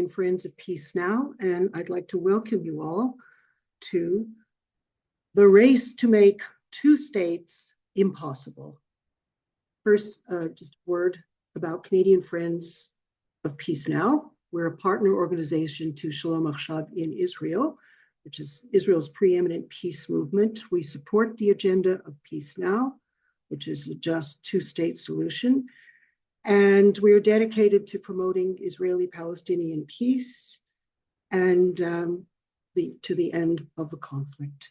Canadian Friends of Peace Now, and I'd like to welcome you all to the race to make two states impossible. First, just a word about Canadian Friends of Peace Now. We're a partner organization to Shalom Achshav in Israel, which is Israel's preeminent peace movement. We support the agenda of Peace Now, which is a just two-state solution. And we are dedicated to promoting Israeli-Palestinian peace and to the end of the conflict.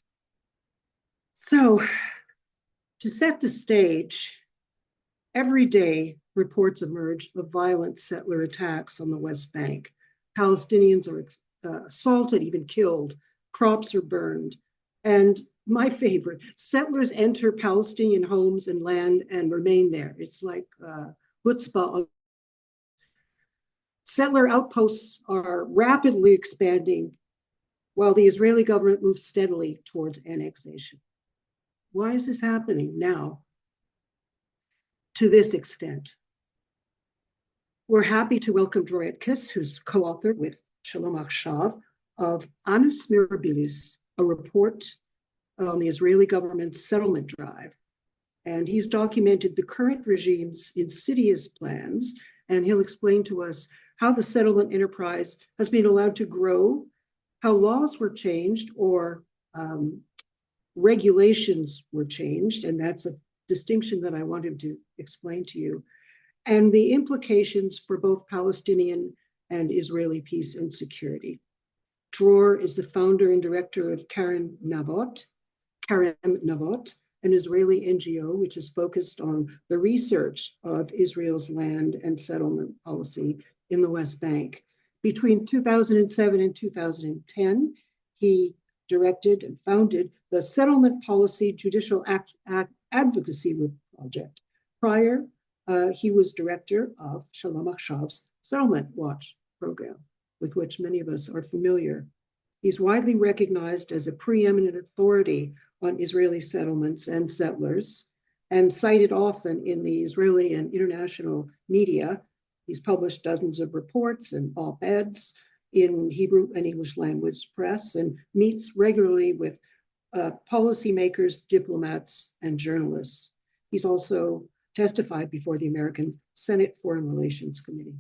So, to set the stage, every day reports emerge of violent settler attacks on the West Bank. Palestinians are assaulted, even killed. Crops are burned. And my favorite, settlers enter Palestinian homes and land and remain there. It's like chutzpah. Settler outposts are rapidly expanding while the Israeli government moves steadily towards annexation. Why is this happening now to this extent? We're happy to welcome Dror Etkes, who's co-authored with Shalom Achshav of Annus Mirabilis, a report on the Israeli government's settlement drive. And he's documented the current regime's insidious plans, and he'll explain to us how the settlement enterprise has been allowed to grow, how laws were changed or regulations were changed, and that's a distinction that I wanted to explain to you, and the implications for both Palestinian and Israeli peace and security. Dror is the founder and director of Karem Navot, an Israeli NGO which is focused on the research of Israel's land and settlement policy in the West Bank. Between 2007 and 2010, he directed and founded the Settlement Policy Judicial Advocacy Project. Prior, he was director of Shalom Achshav's Settlement Watch program, with which many of us are familiar. He's widely recognized as a preeminent authority on Israeli settlements and settlers, and cited often in the Israeli and international media. He's published dozens of reports and op-eds in Hebrew and English language press, and meets regularly with policymakers, diplomats, and journalists. He's also testified before the American Senate Foreign Relations Committee.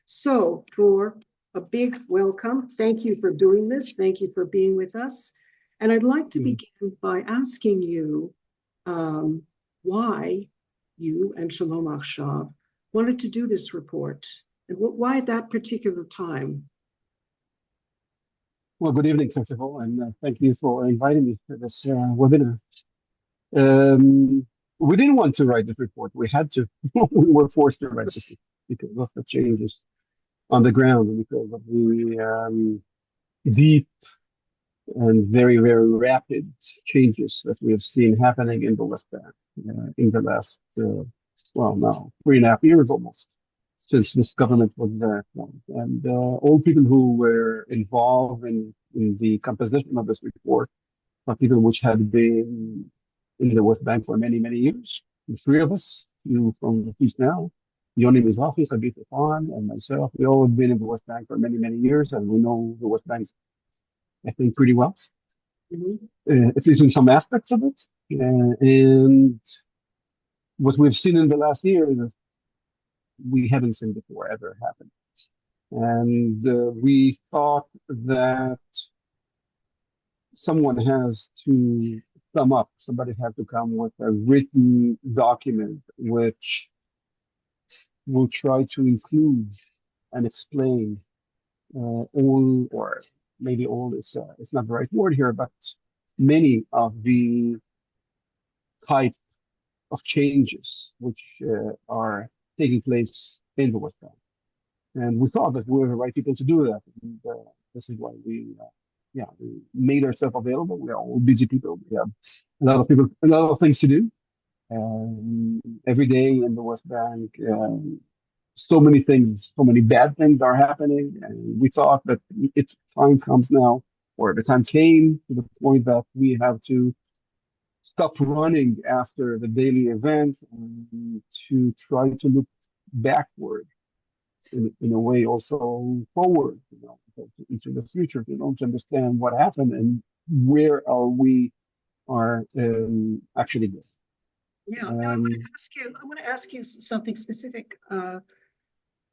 So, Dror, a big welcome. Thank you for doing this. Thank you for being with us. And I'd like to begin by asking you why you and Shalom Achshav wanted to do this report, and why at that particular time? Well, good evening, first of all, and thank you for inviting me to this webinar. We didn't want to write this report. We had to. We were forced to write this because of the changes on the ground and because of the deep and very, very rapid changes that we have seen happening in the West Bank in the last, well, now 3.5 years almost, since this government was there. And all people who were involved in the composition of this report are people which had been in the West Bank for many, many years. The three of us, you from the Peace Now, Yoni Mizrahi, Habib Khan, and myself, we all have been in the West Bank for many, many years, and we know the West Bank, I think, pretty well, at least in some aspects of it. And what we've seen in the last year is we haven't seen before ever happen. And we thought that someone has to sum up, somebody had to come with a written document which will try to include and explain all, or maybe all is it's not the right word here, but many of the type of changes which are taking place in the West Bank. And we thought that we were the right people to do that. And this is why we made ourselves available. We are all busy people. We have a lot of things to do. Every day in the West Bank, so many things, so many bad things are happening. And we thought that it's time comes now, or the time came to the point that we have to stop running after the daily event and to try to look backward in a way also forward, into the future. They don't understand what happened and where are we are actually going. Yeah, no, Um, I want to ask you something specific.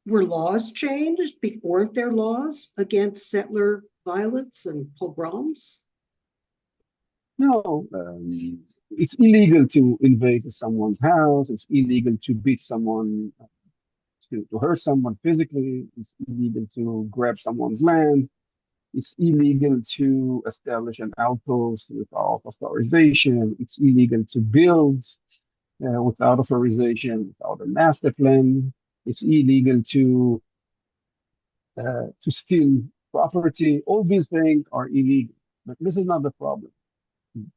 Were laws changed? Weren't there laws against settler violence and pogroms? no, it's illegal to invade someone's house. It's illegal to beat someone, to hurt someone physically. It's illegal to grab someone's land. It's illegal to establish an outpost without authorization. It's illegal to build without authorization, without a master plan. It's illegal to steal property. All these things are illegal. But this is not the problem.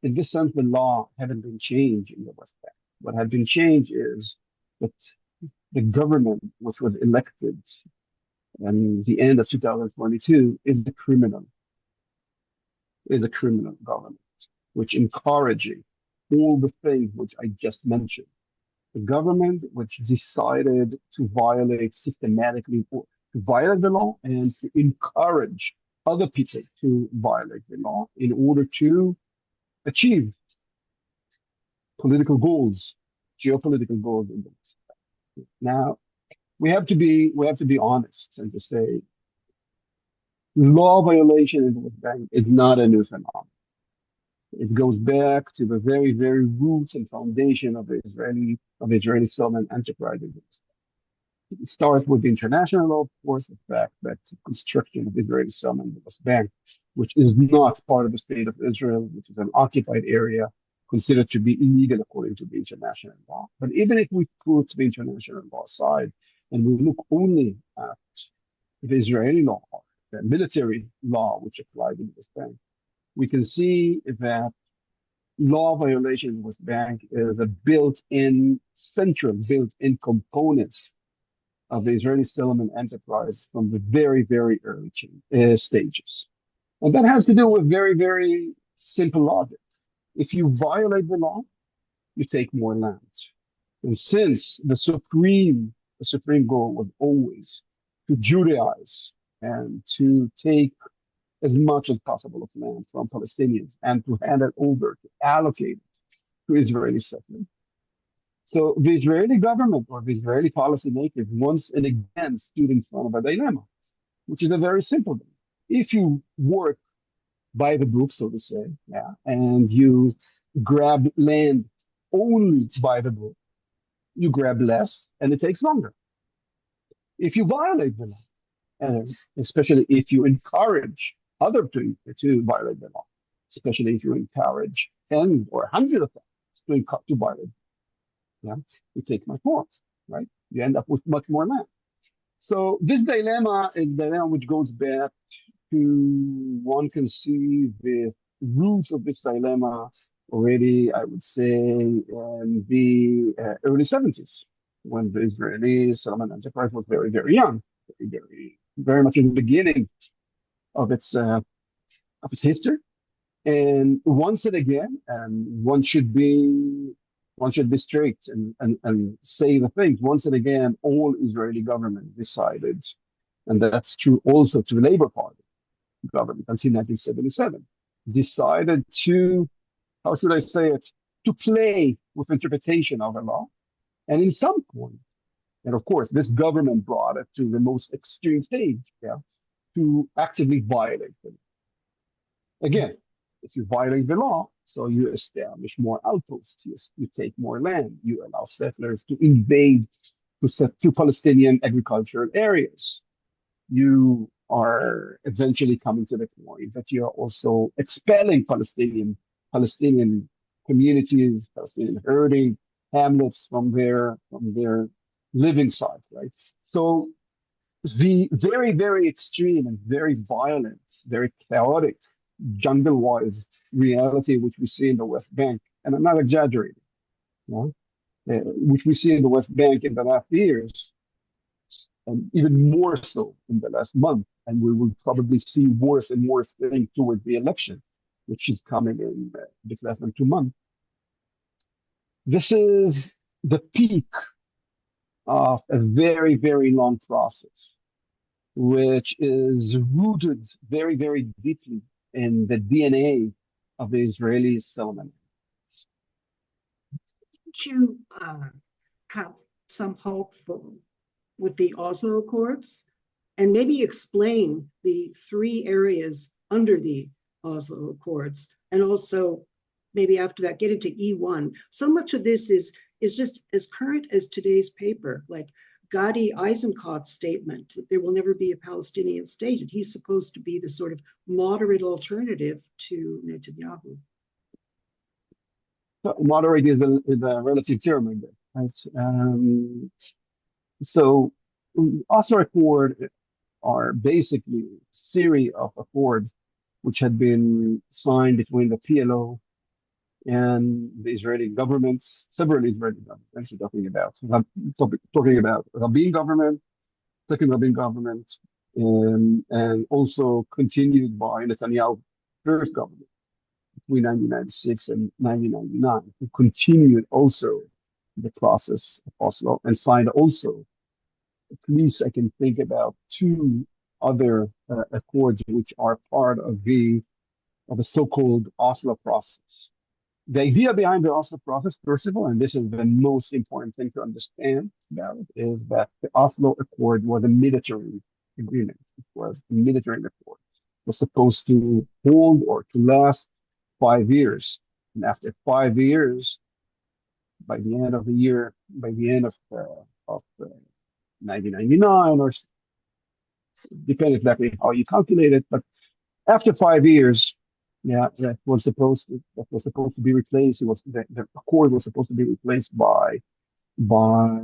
In this sense, the law haven't been changed in the West Bank. What had been changed is that the government, which was elected in the end of 2022, is a criminal government, which encouraging all the things which I just mentioned. The government which decided to violate systematically, to violate the law and to encourage other people to violate the law in order to achieve political goals, geopolitical goals in the West. Now, we have to be honest and to say law violation in the West Bank is not a new phenomenon. It goes back to the very, very roots and foundation of the Israeli settlement enterprise in the West Bank. It starts with the international law, of course, the fact that the construction of Israeli settlement in the West Bank, which is not part of the state of Israel, which is an occupied area, considered to be illegal according to the international law. But even if we put the international law aside and we look only at the Israeli law, the military law which applied in the West Bank, we can see that law violation in the West Bank is a built-in component of the Israeli settlement enterprise from the very, very early stages. And that has to do with very, very simple logic. If you violate the law, you take more land. And since the supreme goal was always to Judaize and to take as much as possible of land from Palestinians and to hand it over, to allocate it to Israeli settlement. So the Israeli government or the Israeli policymakers once and again stood in front of a dilemma, which is a very simple one. If you work by the book, so to say, yeah, and you grab land only by the book, you grab less and it takes longer. If you violate the law, and especially if you encourage other to violate the law, especially if you encourage 10 or 100 of them to violate, yeah, you take much more, right? You end up with much more land. So this dilemma is a dilemma which goes back to, one can see the roots of this dilemma already, I would say, in the early 70s, when the Israeli settlement enterprise was very, very young, very much in the beginning of its history. And once and again, one should be straight and say the things. Once and again, all Israeli government decided, and that's true also to the Labor Party government until 1977, decided to, how should I say it, to play with interpretation of the law. And in some point, and of course, this government brought it to the most extreme stage, yeah, to actively violate them. Again, if you violate the law, so you establish more outposts, you take more land, you allow settlers to invade to Palestinian agricultural areas. You are eventually coming to the point that you are also expelling Palestinian communities, Palestinian herding hamlets from their living sites, right? So the very, very extreme and very violent, very chaotic, jungle-wise reality which we see in the West Bank, and I'm not exaggerating, you know, which we see in the West Bank in the last years, and even more so in the last month, and we will probably see worse and worse things towards the election, which is coming in a bit less than 2 months. This is the peak of a very, very long process, which is rooted very, very deeply in the DNA of the Israeli settlement. Did you have some hope with the Oslo Accords? And maybe explain the three areas under the Oslo Accords, and also maybe after that get into E1. So much of this is just as current as today's paper, like Gadi Eisenkot's statement that there will never be a Palestinian state, and he's supposed to be the sort of moderate alternative to Netanyahu. So moderate is a relative term, I guess, right? So Oslo Accord are basically a series of accords which had been signed between the PLO and the Israeli governments, several Israeli governments. We're talking about Rabin government, second Rabin government, and also continued by Netanyahu first government between 1996 and 1999, who continued also the process of Oslo and signed also, at least I can think about two other accords which are part of the so-called Oslo process. The idea behind the Oslo process, first of all, and this is the most important thing to understand about it, is that the Oslo Accord was a military agreement. It was a military accord. It was supposed to hold or to last 5 years. And after 5 years, by the end of the year, by the end of 1999, or depends exactly how you calculate it, but after 5 years, yeah, that was supposed to be replaced. It was the accord was supposed to be replaced by by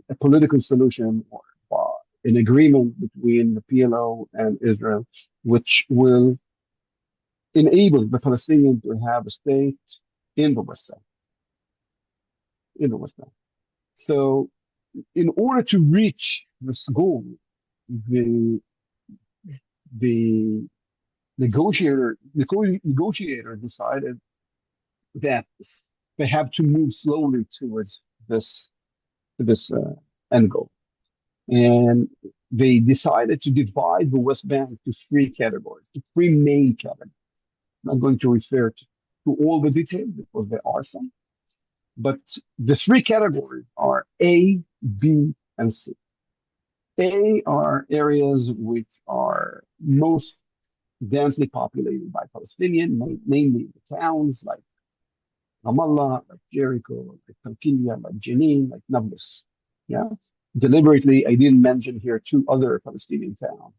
a political solution or by an agreement between the PLO and Israel, which will enable the Palestinians to have a state in the West Bank. In the West Bank. So, in order to reach this goal, the the negotiator decided that they have to move slowly towards this end goal, and they decided to divide the West Bank to three categories, to three main categories. I'm not going to refer to all the details because there are some, but the three categories are A, B, and C. A are areas which are most densely populated by Palestinians, mainly the towns like Ramallah, like Jericho, like Talpinia, like Jenin, like Nablus. Yeah. Deliberately, I didn't mention here two other Palestinian towns,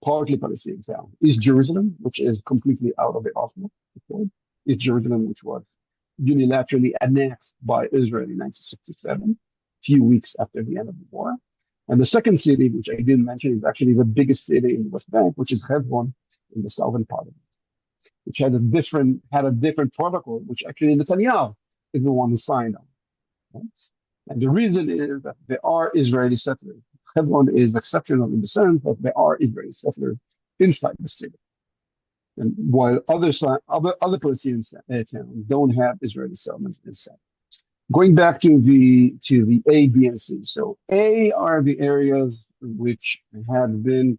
partly Palestinian towns. East Jerusalem, which is completely out of the Oslo Accord. East Jerusalem, which was unilaterally annexed by Israel in 1967, a few weeks after the end of the war. And the second city, which I didn't mention, is actually the biggest city in the West Bank, which is Hebron in the southern part of it, which had a different protocol, which actually Netanyahu is the one who signed on. Right? And the reason is that there are Israeli settlers. Hebron is exceptional in the sense that there are Israeli settlers inside the city. And while other Palestinian towns don't have Israeli settlements inside. Going back to the A, B, and C. So A are the areas which have been,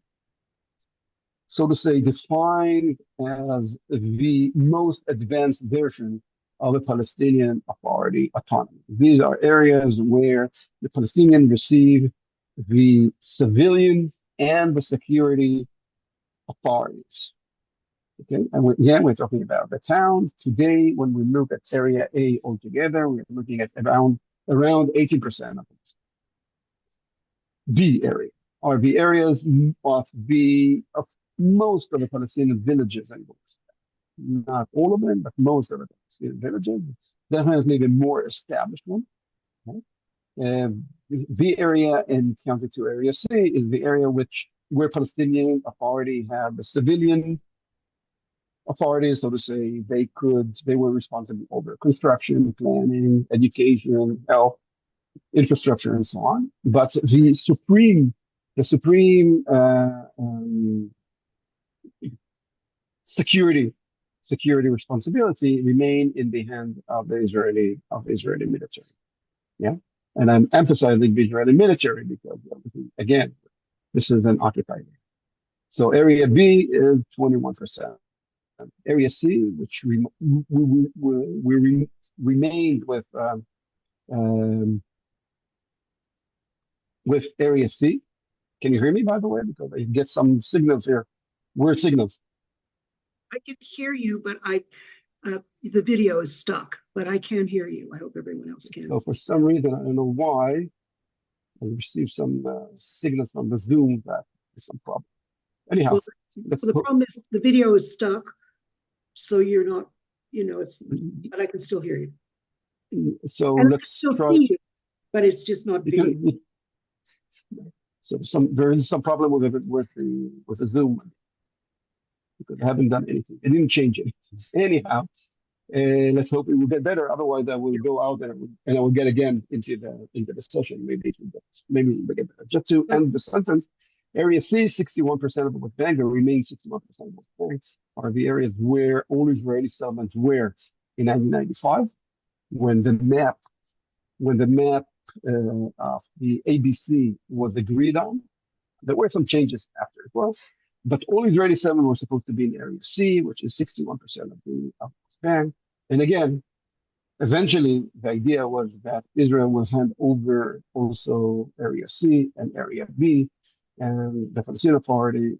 so to say, defined as the most advanced version of the Palestinian Authority autonomy. These are areas where the Palestinians receive the civilian and the security authorities. Okay, and we're talking about the towns. Today, when we look at Area A altogether, we're looking at around 80% of it. B area are the areas of most of the Palestinian villages in the West. Not all of them, but most of the Palestinian villages. Definitely the more established one. Okay? The area in counter to Area C is the area where Palestinian Authority have the civilian authorities, so to say. They were responsible over construction, planning, education, health, infrastructure, and so on. But the supreme security responsibility remain in the hand of the Israeli military. Yeah. And I'm emphasizing the Israeli military because, again, this is an occupied area. So area B is 21%. Area C, which we remained with area C. Can you hear me, by the way? Because I get some signals here. Where signals? I can hear you, but the video is stuck, but I can hear you. I hope everyone else can. So for some reason, I don't know why, I received some signals from the Zoom that there's some problem. Anyhow, the problem is the video is stuck, so you're not, but I can still hear you. So and let's still try. See you, but it's just not video. So there is some problem with the Zoom because I haven't done anything. I didn't change anything. Anyhow, let's hope it will get better. Otherwise, I will go out and I will get again into the session. Maybe it will get better. Just to end the sentence, Area C, 61% of the West Bank, and remains 61% of the West Bank are the areas where all Israeli settlements were in 1995, when the map of the ABC was agreed on. There were some changes after it was, but all Israeli settlements were supposed to be in Area C, which is 61% of the West Bank. And again, eventually, the idea was that Israel will hand over also Area C and Area B, and the Palestinian Authority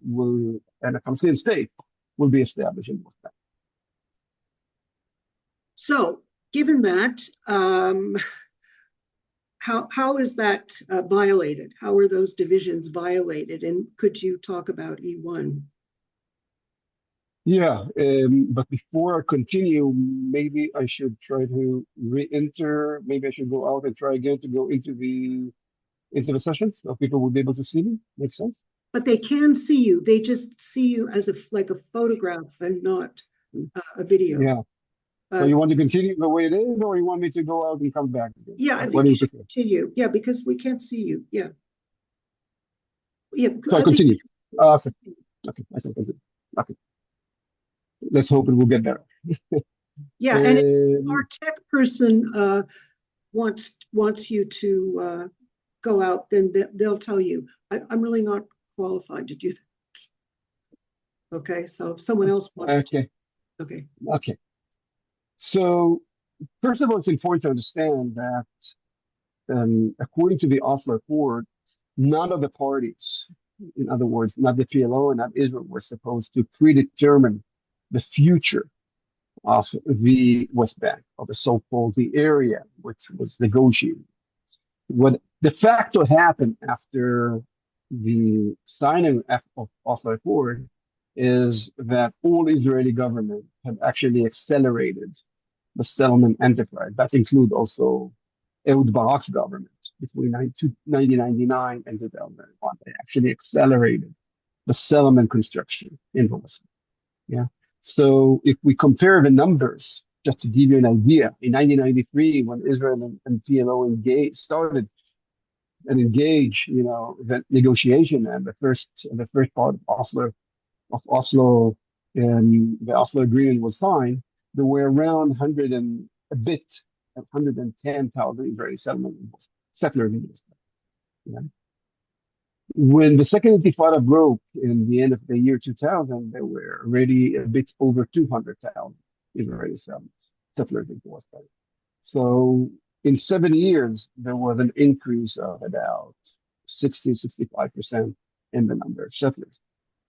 and a Palestinian state will be established in West Bank. So, given that, how is that violated? How are those divisions violated? And could you talk about E1? Yeah, but before I continue, maybe I should try to re-enter. Maybe I should go out and try again to go into the session so people will be able to see me. Makes sense? But they can see you. They just see you as like a photograph and not a video. Yeah. So you want to continue the way it is, or you want me to go out and come back again? Yeah, I think you should continue. Yeah, because we can't see you. Yeah. Yeah. So I continue. Okay. Okay. I can continue. Okay. Let's hope it will get better. Yeah, and if our tech person wants you to go out, then they'll tell you. I'm really not qualified to do that. Okay, so if someone else wants to. Okay. Okay. So first of all, it's important to understand that according to the Oslo Accord, none of the parties, in other words, not the PLO and not Israel, were supposed to predetermine the future of the West Bank, of the so-called the area which was negotiated. What de facto happened after the signing of Oslo Accord is that all Israeli government have actually accelerated the settlement enterprise. That includes also Ehud Barak's government between 1999 and 2001. They actually accelerated the settlement construction in the West Bank. Yeah. So if we compare the numbers, just to give you an idea, in 1993, when Israel and PLO started and engaged, the negotiation and the first part of Oslo, and the Oslo Agreement was signed, there were around 100 and a bit, 110,000 Israeli settlers in West Bank. Yeah. When the second Intifada broke in the end of the year 2000, there were already a bit over 200,000 Israeli settlers in West Bank. So in 7 years, there was an increase of about 65% in the number of settlers.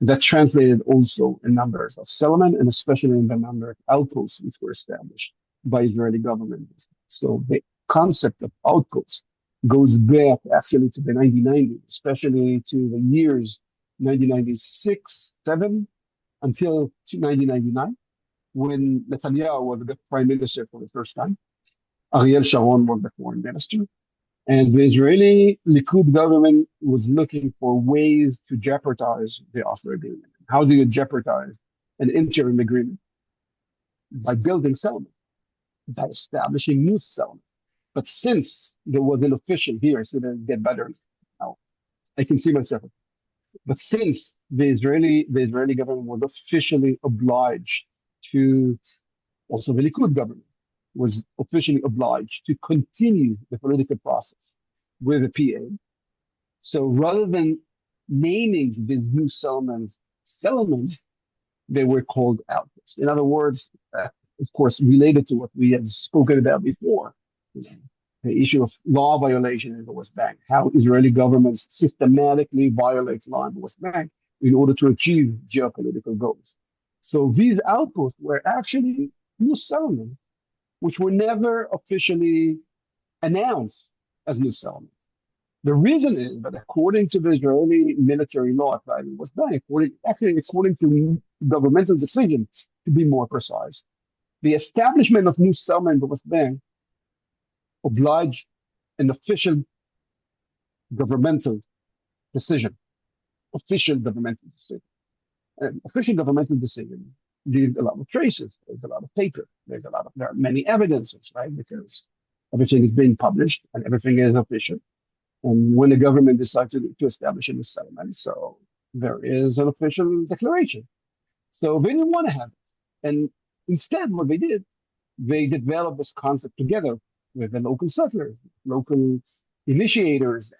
That translated also in numbers of settlement and especially in the number of outposts which were established by Israeli government. So the concept of outposts goes back actually to the 1990s, especially to the years 1996, 7 until 1999, when Netanyahu was the prime minister for the first time. Ariel Sharon was the foreign minister. And the Israeli Likud government was looking for ways to jeopardize the Oslo Agreement. How do you jeopardize an interim agreement? By building settlement, by establishing new settlement. But since there was an official here, so that it get better now, I can see myself. But since the Israeli government was officially obliged to, also the Likud government, was officially obliged to continue the political process with the PA. So rather than naming these new settlements, they were called outposts. In other words, of course, related to what we had spoken about before, you know, the issue of law violation in the West Bank, how Israeli governments systematically violate law in the West Bank in order to achieve geopolitical goals. So these outposts were actually new settlements, which were never officially announced as new settlements. The reason is that according to the Israeli military law applied in the West Bank, according to governmental decisions, to be more precise, the establishment of new settlement in the West Bank obliged an governmental decision, official governmental decision. An official governmental decision leaves a lot of traces. There's a lot of paper. There are many evidences, right? Because everything is being published and everything is official. And when the government decides to establish a new settlement, so there is an official declaration. So they didn't want to have it. And instead, what they did, they developed this concept together with the local settlers, local initiators,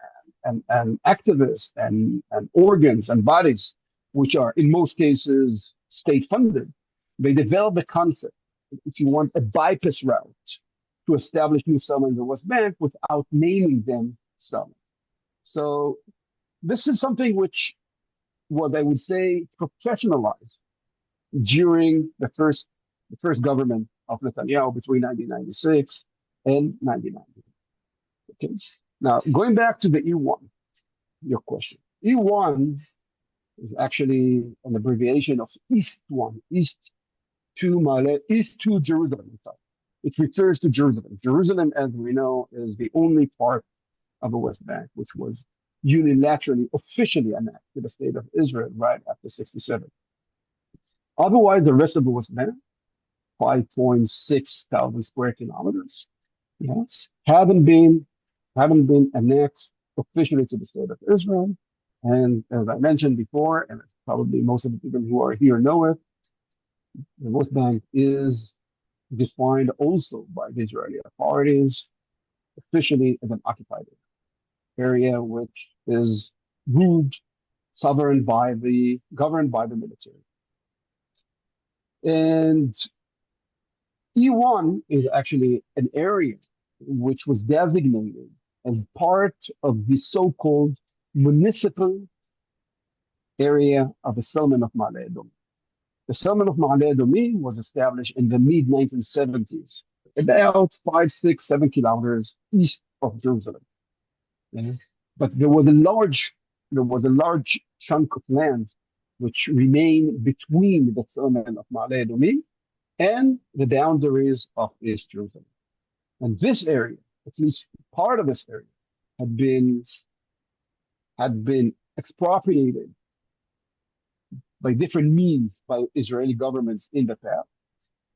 and activists, and organs and bodies, which are in most cases state funded. They developed the concept, if you want, a bypass route to establish new settlements in the West Bank without naming them settlements. So this is something which was, I would say, professionalized during the first government of Netanyahu between 1996 and 1990. Okay. Now, going back to the E1, your question. E1 is actually an abbreviation of East 1, East to Jerusalem. It refers to Jerusalem. Jerusalem, as we know, is the only part of the West Bank which was unilaterally, officially annexed to the state of Israel right after 67. Otherwise, the rest of the West Bank, 5.6 thousand square kilometers, yes, haven't been annexed officially to the state of Israel. And as I mentioned before, and probably most of the people who are here know it, the West Bank is defined also by the Israeli authorities officially as an occupied area, which is ruled, governed by the military. And E1 is actually an area which was designated as part of the so-called municipal area of the settlement of Ma'ale Adumim. The settlement of Ma'ale Adumim was established in the mid-1970s, about 5, 6, 7 kilometers east of Jerusalem. Yeah. But there was a large chunk of land which remained between the settlement of Ma'ale Adumim and the boundaries of East Jerusalem. And this area, at least part of this area, had been expropriated by different means by Israeli governments in the past,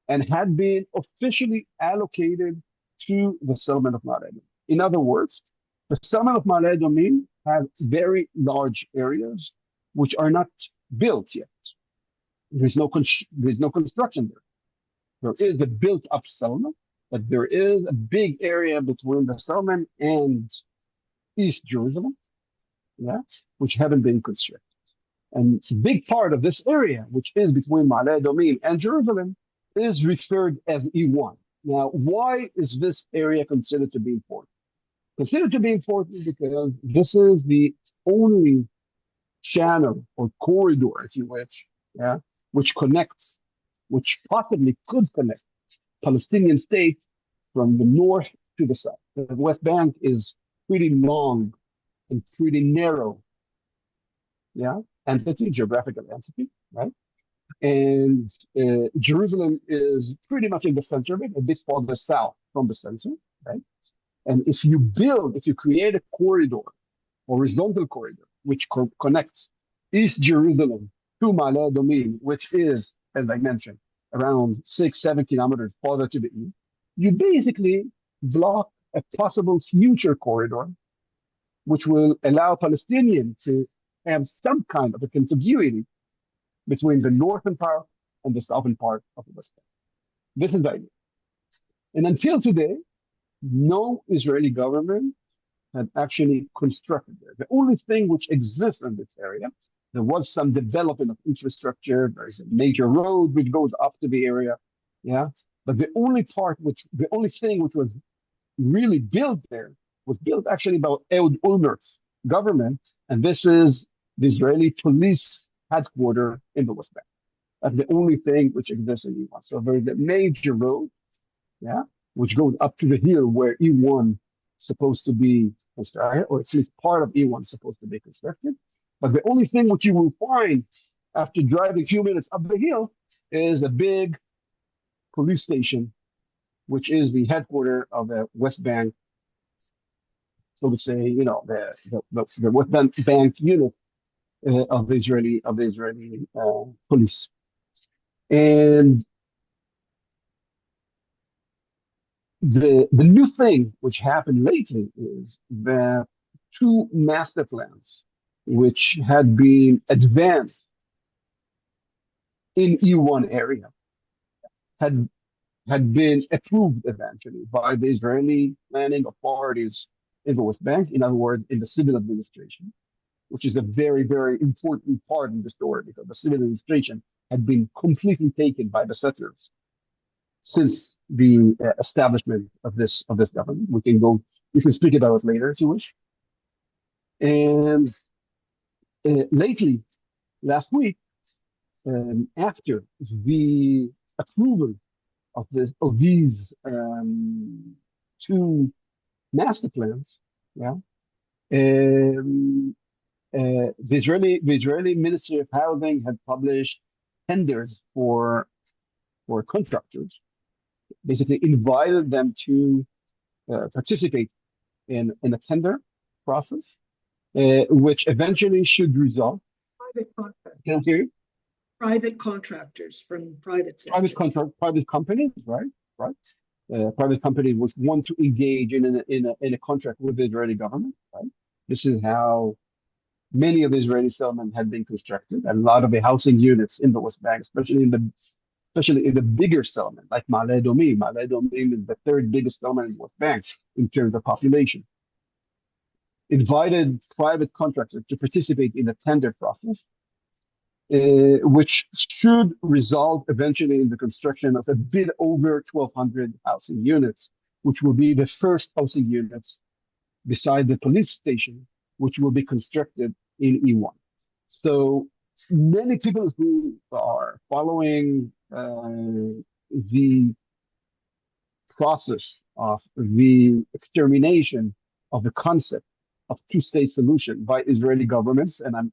and had been officially allocated to the settlement of Ma'ale Adumim. In other words, the settlement of Ma'ale Adumim has very large areas which are not built yet. There's no construction there. There is a built-up settlement, but there is a big area between the settlement and East Jerusalem, yeah, which haven't been constructed. And a big part of this area, which is between Ma'ale Adumim and Jerusalem, is referred as E1. Now, why is this area considered to be important? Considered to be important because this is the only channel or corridor, if you wish, yeah, which possibly could connect Palestinian state from the north to the south. The West Bank is pretty long and pretty narrow, yeah, geographical entity, right? And Jerusalem is pretty much in the center of it, a bit farther south from the center, right? And if you create a corridor, horizontal corridor, which connects East Jerusalem to Ma'ale Adumim, which is, as I mentioned, around 6, 7 kilometers farther to the east, you basically block a possible future corridor, which will allow Palestinians to have some kind of a contiguity between the northern part and the southern part of the West Bank. This is the idea. And until today, no Israeli government had actually constructed there. The only thing which exists in this area, there was some development of infrastructure. There's a major road which goes up to the area, yeah. But the only thing which was really built there was built actually by Ehud Olmert's government, and this is the Israeli police headquarters in the West Bank. That's the only thing which exists in E1. So there's a major road, yeah, which goes up to the hill where E1 is supposed to be constructed, or at least part of E1 is supposed to be constructed. But the only thing which you will find after driving a few minutes up the hill is a big police station, which is the headquarters of the West Bank, so to say, the West Bank unit of the Israeli police. And the new thing which happened lately is that two master plans, which had been advanced in E1 area, had had been approved eventually by the Israeli planning authorities in the West Bank, in other words, in the civil administration, which is a very, very important part of the story because the civil administration had been completely taken by the settlers since the establishment of this government. We can speak about it later if you wish. And lately, last week, after the approval of these two master plans, yeah, the Israeli Ministry of Housing had published tenders for contractors, basically invited them to participate in a tender process, which eventually should result. Private contractors. Can I hear you? Private contractors from private sector. Private companies, right? Private companies which want to engage in a contract with the Israeli government, right? This is how many of the Israeli settlements had been constructed, and a lot of the housing units in the West Bank, especially in the bigger settlement, like Ma'ale Adumim. Ma'ale Adumim is the third biggest settlement in the West Bank in terms of population. Invited private contractors to participate in the tender process, which should result eventually in the construction of a bit over 1,200 housing units, which will be the first housing units beside the police station, which will be constructed in E1. So many people who are following the process of the extermination of the concept of two-state solution by Israeli governments, and I'm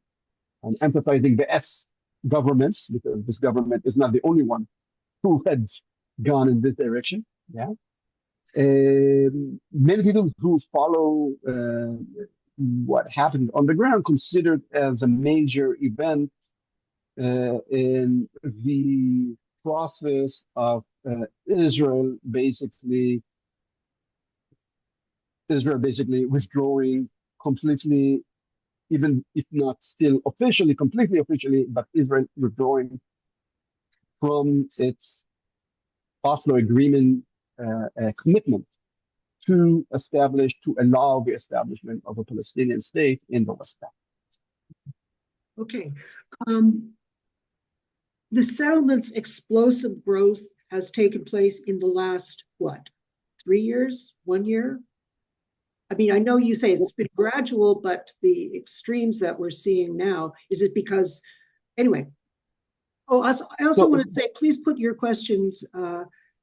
emphasizing the S governments because this government is not the only one who had gone in this direction. Yeah, many people who follow what happened on the ground considered as a major event in the process of Israel basically withdrawing completely, even if not still officially, completely officially, but Israel withdrawing from its Oslo agreement commitment to allow the establishment of a Palestinian state in the West Bank. Okay. The settlement's explosive growth has taken place in the last, 3 years, 1 year? I mean, I know you say it's been gradual, but the extremes that we're seeing now, is it because, anyway. Oh, I also want to say, please put your questions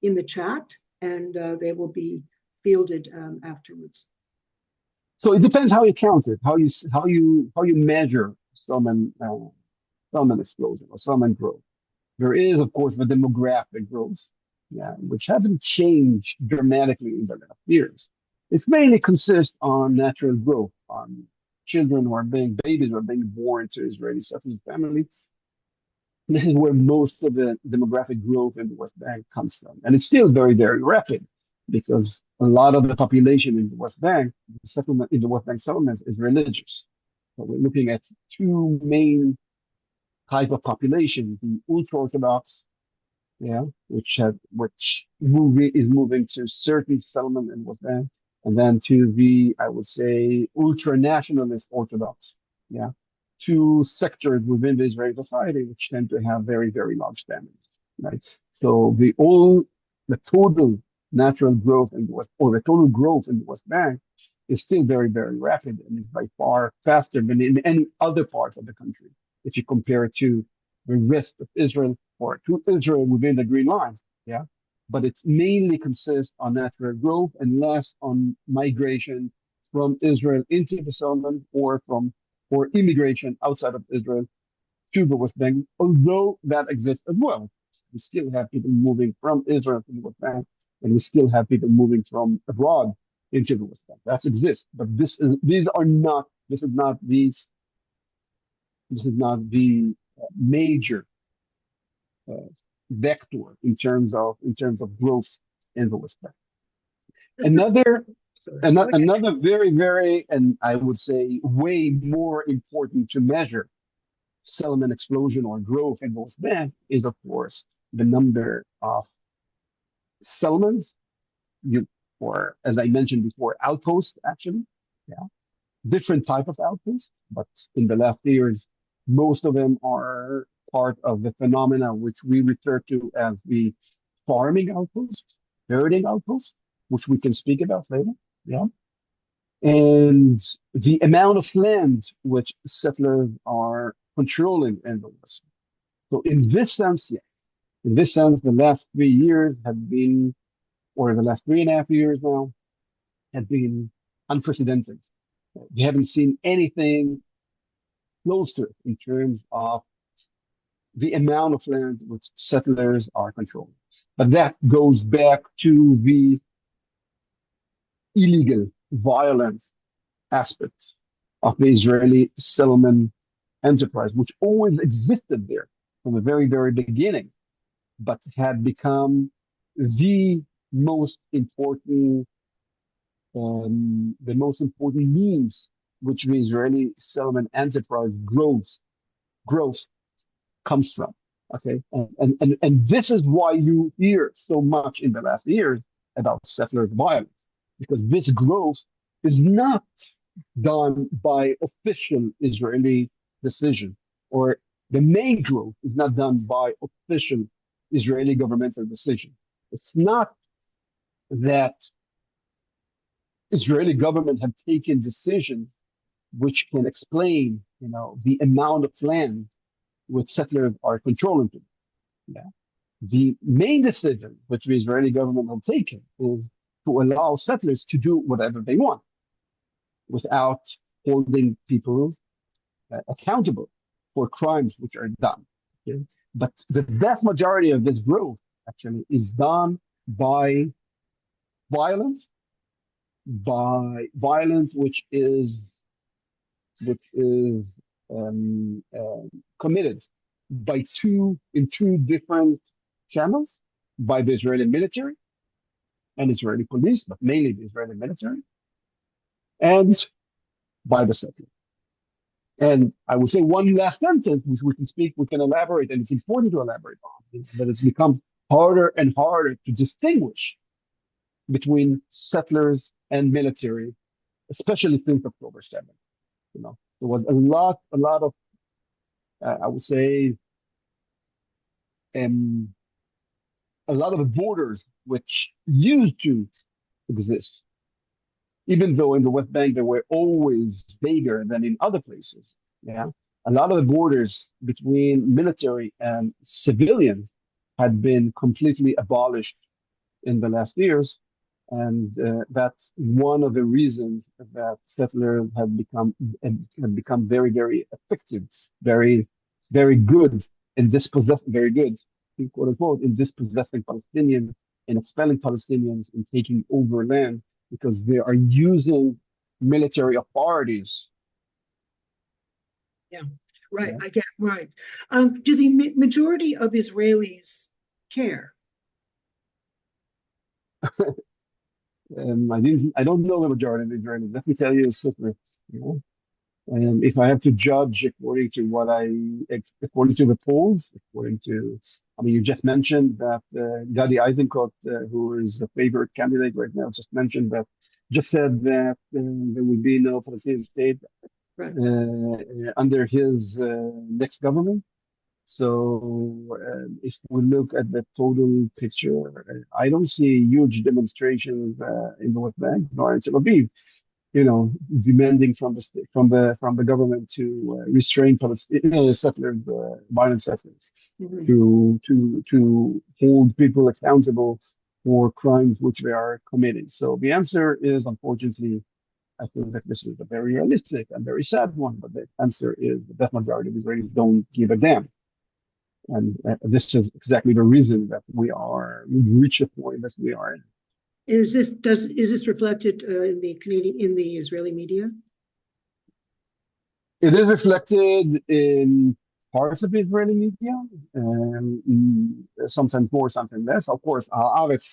in the chat and they will be fielded afterwards. So it depends how you count it, how you measure settlement explosion or settlement growth. There is, of course, the demographic growth, yeah, which hasn't changed dramatically in the last years. It's mainly consists on natural growth, on babies who are being born to Israeli settlement families. This is where most of the demographic growth in the West Bank comes from. And it's still very, very rapid because a lot of the population in the West Bank, in the West Bank settlements is religious. So we're looking at two main type of population, the ultra-Orthodox yeah, which is moving to certain settlement in West Bank, and then to the, I would say, ultra-nationalist Orthodox, yeah, two sectors within the Israeli society which tend to have very, very large families, right? So the total natural growth in the West, or the total growth in the West Bank is still very, very rapid and is by far faster than in any other part of the country if you compare it to the rest of Israel or to Israel within the Green Line. Yeah. But it mainly consists on natural growth and less on migration from Israel into the settlement or immigration outside of Israel to the West Bank, although that exists as well. We still have people moving from Israel to the West Bank, and we still have people moving from abroad into the West Bank. That exists, but this is not the major uh, vector in terms of growth in the West Bank. This is- Another Sorry, go ahead. another very, very, and I would say way more important to measure settlement explosion or growth in the West Bank is, of course, the number of settlements, you, or as I mentioned before, outposts, actually. Yeah. Different type of outposts, but in the last years, most of them are part of the phenomena which we refer to as the farming outposts, herding outposts, which we can speak about later. Yeah. And the amount of land which settlers are controlling in the West. So in this sense, yes. In this sense, the last 3 years have been, or the last 3.5 years now, have been unprecedented. We haven't seen anything close to it in terms of the amount of land which settlers are controlling. But that goes back to the illegal, violent aspects of the Israeli settlement enterprise, which always existed there from the very, very beginning, but had become the most important means which the Israeli settlement enterprise growth comes from. Okay, and this is why you hear so much in the last years about settlers' violence, because this growth is not done by official Israeli decision, or the main growth is not done by official Israeli governmental decision. It's not that Israeli government have taken decisions which can explain, the amount of land which settlers are controlling. Yeah. The main decision which the Israeli government have taken is to allow settlers to do whatever they want without holding people accountable for crimes which are done. Okay? But the vast majority of this growth actually is done by violence, which is committed in two different channels by the Israeli military and Israeli police, but mainly the Israeli military, and by the settler. And I would say one last sentence, which we can elaborate, and it's important to elaborate on, is that it's become harder and harder to distinguish between settlers and military, especially since October 7th. There was a lot of, I would say, um, a lot of borders which used to exist, even though in the West Bank they were always bigger than in other places. Yeah, a lot of the borders between military and civilians had been completely abolished in the last years, and that's one of the reasons that settlers have become very, very effective, very, very good very good, quote unquote, in dispossessing Palestinians and expelling Palestinians and taking over land because they are using military authorities. Yeah, right. Yeah. I get right. Do the majority of Israelis care? I don't know the majority of the Israelis. Let me tell you a secret. If I have to judge according to according to the polls, I mean, you just mentioned that Gadi Eisenkot, who is the favorite candidate right now, just said that there will be no Palestinian state Right. under his next government. So if we look at the total picture, I don't see huge demonstrations in the West Bank nor in Tel Aviv, demanding from the government to restrain Palestinian settlers, violent settlers, Mhm. to hold people accountable for crimes which they are committing. So the answer is, unfortunately, I think that this is a very realistic and very sad one, but the answer is the vast majority of Israelis don't give a damn. And this is exactly the reason that we reach a point that we are in. Is this reflected in the Israeli media? It is reflected in parts of Israeli media, sometimes more, sometimes less. Of course, Haaretz,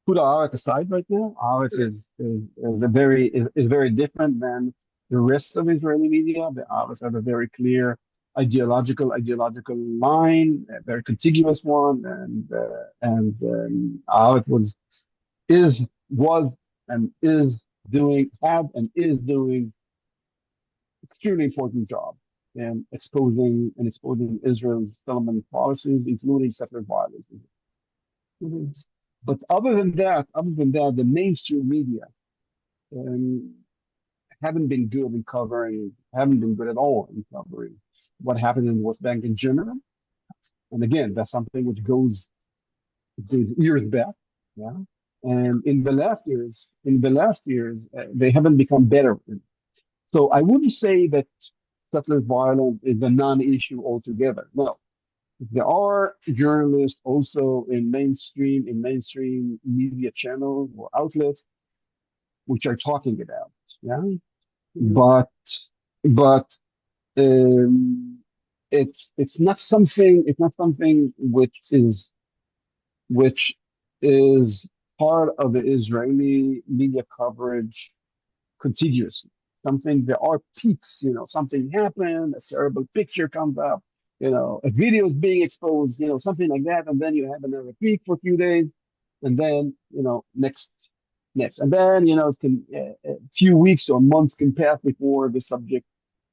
put Haaretz aside right now. Haaretz is very different than the rest of Israeli media. The Haaretz have a very clear ideological line, a very contiguous one, and Haaretz was and is doing had and is doing extremely important job in exposing Israel's settlement policies, including settler violence. Mhm. But the mainstream media um, haven't been good at all in covering what happened in the West Bank in general. And again, that's something which goes years back. Yeah. And in the last years, they haven't become better. So I wouldn't say that settler violence is a non-issue altogether. No, there are journalists also in mainstream media channels or outlets which are talking about. Yeah, Mhm. but but um, it's not something which is part of the Israeli media coverage contiguous. There are peaks, something happened, a terrible picture comes up, a video is being exposed, something like that, and then you have another peak for a few days, and then, next. And then, it can, a few weeks or months can pass before the subject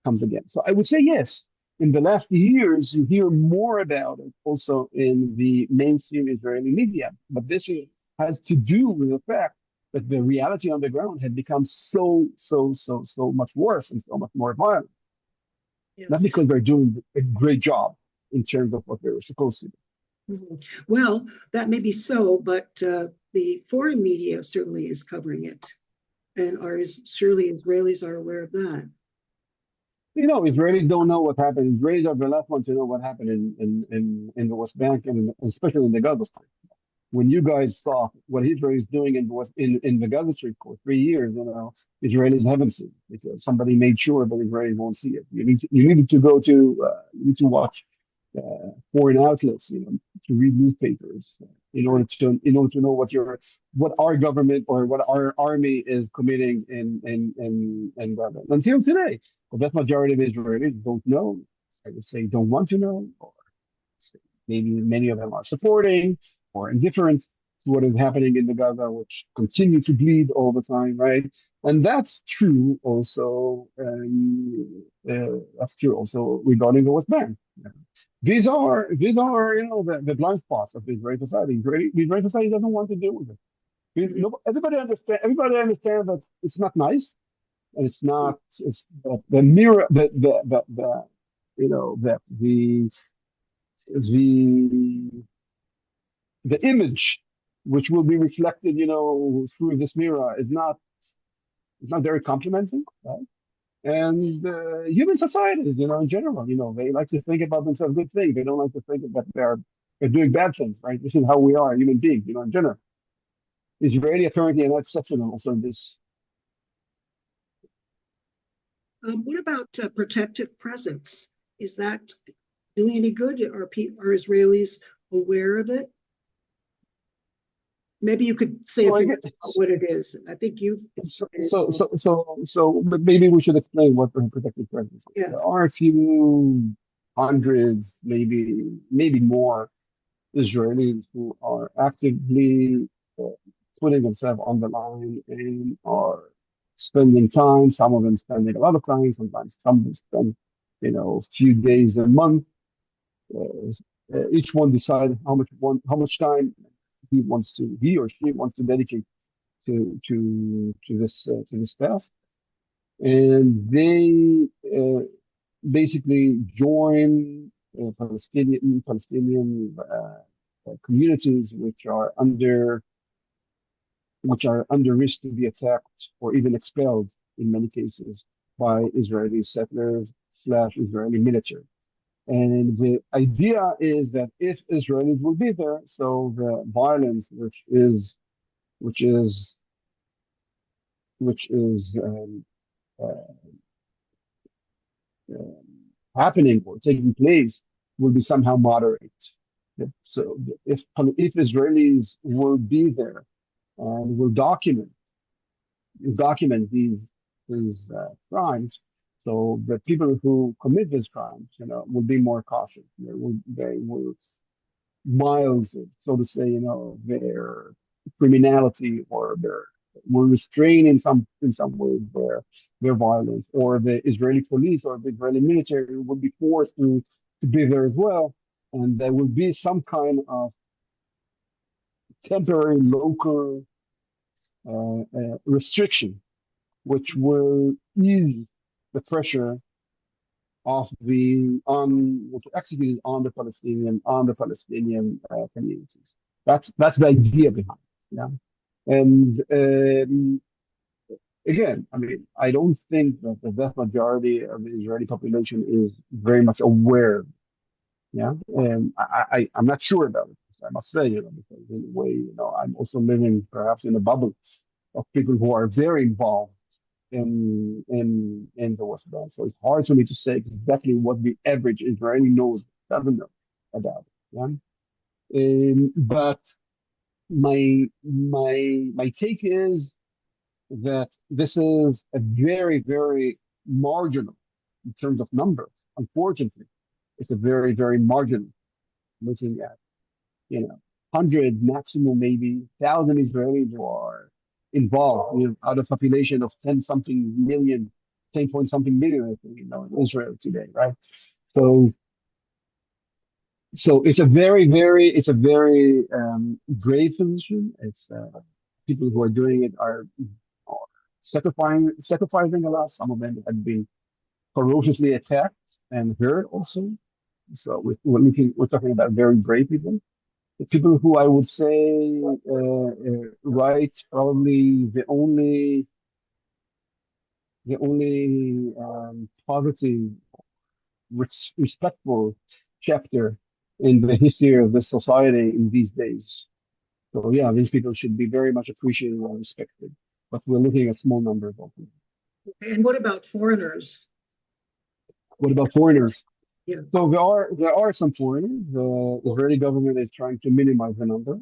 comes again. So I would say yes. In the last years, you hear more about it also in the mainstream Israeli media. But has to do with the fact that the reality on the ground had become so much worse and so much more violent. Not Yes. because they're doing a great job in terms of what they were supposed to do. Mhm. Well, that may be so, but the foreign media certainly is covering it, and surely Israelis are aware of that. Israelis don't know what happened. Israelis are the last ones to know what happened in the West Bank and especially in the Gaza Strip. When you guys saw what Israel is doing in the Gaza Strip for 3 years, Israelis haven't seen it because somebody made sure that Israelis won't see it. You need to watch foreign outlets, to read newspapers Right. in order to know what our government or what our army is committing in Gaza. Until today, the vast majority of Israelis don't know. I would say don't want to know, or maybe many of them are supporting or indifferent to what is happening in the Gaza, which continue to bleed all the time, right? And that's true also. That's true also regarding the West Bank. These are the blind spots of the Israeli society. The Israeli society doesn't want to deal with it. Mhm. Everybody understands that it's not nice, and it's not. It's the mirror. The you know the the image which will be reflected, through this mirror is not very complimenting, right? And human societies, in general, they like to think about themselves good things. They don't like to think that they're doing bad things, right? This is how we are, human beings, in general. Israeli authority are not exceptional also in this. What about protective presence? Is that doing any good? Are Israelis aware of it? Maybe you could say a So I few guess words about what it is. I think you've explained it well. but maybe we should explain what the protected presence is. Yeah. There are a few hundreds, maybe more Israelis who are actively uh, putting themselves on the line and are spending time. Some of them spending a lot of time. Sometimes some of them spend, a few days a month. Each one decide how much time he or she wants to dedicate to this task, and they basically join Palestinian communities which are under risk to be attacked or even expelled in many cases by Israeli settlers slash Israeli military. And the idea is that if Israelis will be there, so the violence which is which is uh, uh, happening or taking place will be somehow moderate. So if Israelis will be there and will document these crimes, so the people who commit these crimes, will be more cautious. They will miles, so to say, their criminality or their will restrain in some way their violence, or the Israeli police or the Israeli military will be forced to be there as well, and there will be some kind of temporary local restriction, which will ease the pressure of the on which executed on the Palestinian communities. That's the idea behind it. Yeah, and again, I mean, I don't think that the vast majority of the Israeli population is very much aware. Yeah, and I'm not sure about it. I must say, because in a way, I'm also living perhaps in a bubble of people who are very involved in the West Bank. So it's hard for me to say exactly what the average Israeli knows, doesn't know about it. Yeah? But my take is that this is a very, very marginal in terms of numbers. Unfortunately, it's a very, very marginal, looking at, 100, maximum maybe 1,000 Israelis who are involved, out of a population of 10 something million, 10 point something million, I think, in Israel today, right? So, so it's a very grave position. It's people who are doing it are sacrificing a lot. Some of them have been ferociously attacked and hurt also. So we're talking about very brave people. The people who I would say right, probably the only positive, respectful chapter in the history of the society in these days. So yeah, these people should be very much appreciated and respected. But we're looking at small numbers of them. And what about foreigners? What about foreigners? Yeah. So there are some foreigners. The Israeli government is trying to minimize the number.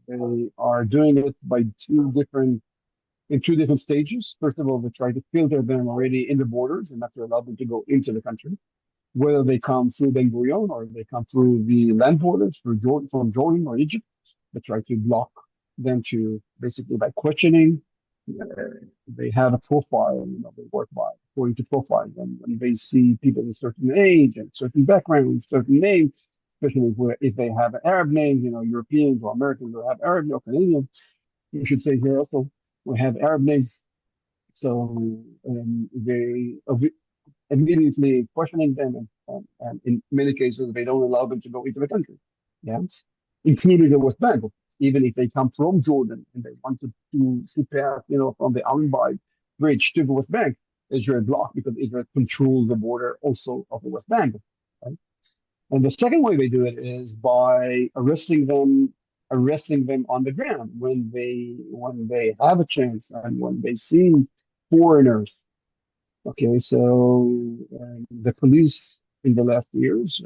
They are doing it by two different stages. First of all, they try to filter them already in the borders and not to allow them to go into the country, whether they come through Ben Gurion or they come through the land borders from Jordan or Egypt. They try to block them to basically by questioning. They have a profile, they work by according to profile. And when they see people of a certain age and certain background, certain names, especially if they have an Arab name, Europeans or Americans who have Arab or Canadian, you should say here also we have Arab names. So they immediately questioning them, and in many cases, they don't allow them to go into the country. Yeah, including the West Bank, even if they come from Jordan and they wanted to pass, from the Allenby Bridge to the West Bank, Israel blocked because Israel controls the border also of the West Bank. Right? And the second way they do it is by arresting them on the ground when they have a chance and when they see foreigners. Okay, so the police in the last years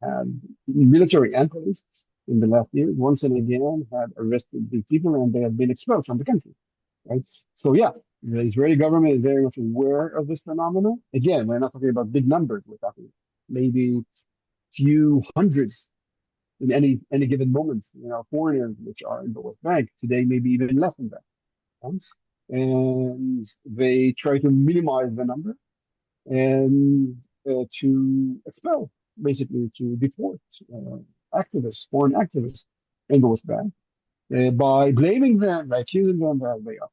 had military and police in the last year, once and again had arrested these people and they have been expelled from the country, right? So yeah, the Israeli government is very much aware of this phenomenon. Again, we're not talking about big numbers. We're talking maybe few hundreds in any given moment. Foreigners which are in the West Bank today, maybe even less than that. Right? And they try to minimize the number and to expel, basically to deport foreign activists in the West Bank by blaming them, by accusing them that they are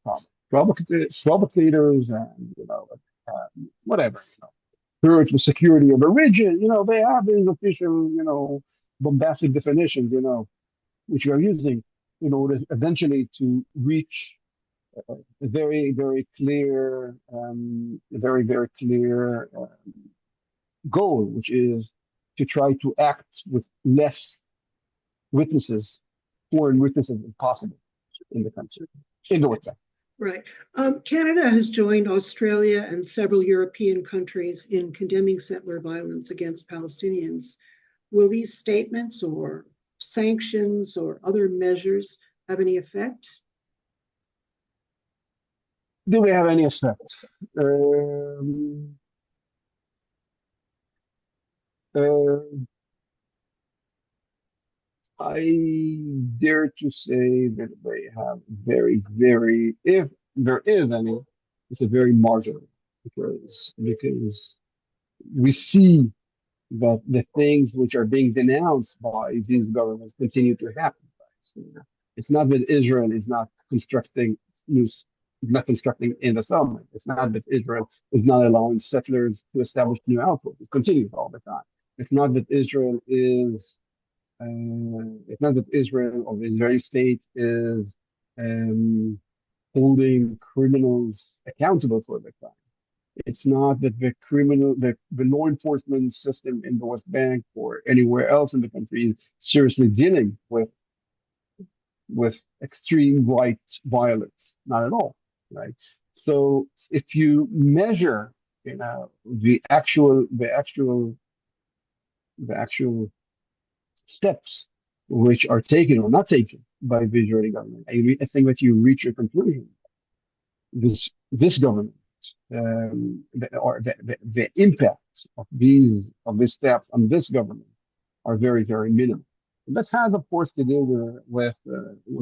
provocators and whatever. Spiritual security of the region. They have these official, bombastic definitions, which we are using in order eventually to reach a very, very clear, very clear goal, which is to try to act with less witnesses, foreign witnesses, as possible in the country, in the West Bank. Right. Canada has joined Australia and several European countries in condemning settler violence against Palestinians. Will these statements or sanctions or other measures have any effect? Do they have any effect? I dare to say that they have very, if there is any, it's a very marginal because we see that the things which are being denounced by these governments continue to happen. So, it's not that Israel is not constructing not constructing in the settlement. It's not that Israel is not allowing settlers to establish new outposts. It continues all the time. It's not that Israel is it's not that Israel or the Israeli state is um, holding criminals accountable for their crime. It's not that the law enforcement system in the West Bank or anywhere else in the country is seriously dealing with extreme right violence. Not at all, right? So if you measure, the actual steps which are taken or not taken by the Israeli government, I think that you reach a conclusion. This government, the impact of these steps on this government are very, very minimal. And that has, of course, to do with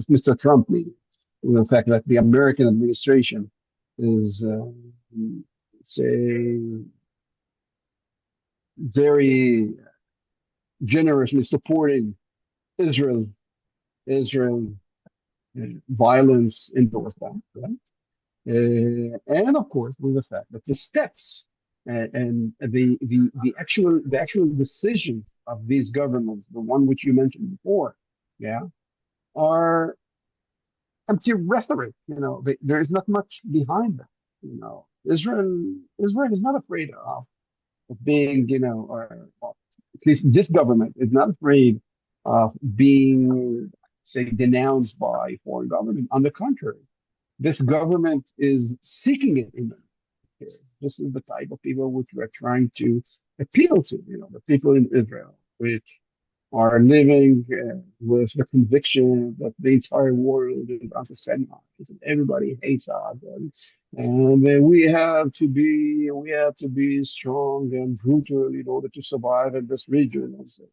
Mr. Trump leading, with the fact that the American administration is, say, very generously supporting Israel Israel violence in the West Bank, right? And of course, with the fact that the steps and the actual decisions of these governments, the one which you mentioned before, yeah, are empty rhetoric. There is not much behind them. Israel is not afraid of being, or at least this government is not afraid of being, say, denounced by foreign government. On the contrary, this government is seeking it in them. This is the type of people which we're trying to appeal to, the people in Israel, which are living with the conviction that the entire world is anti-Semite and everybody hates us, and we have to be strong and brutal in order to survive in this region. And so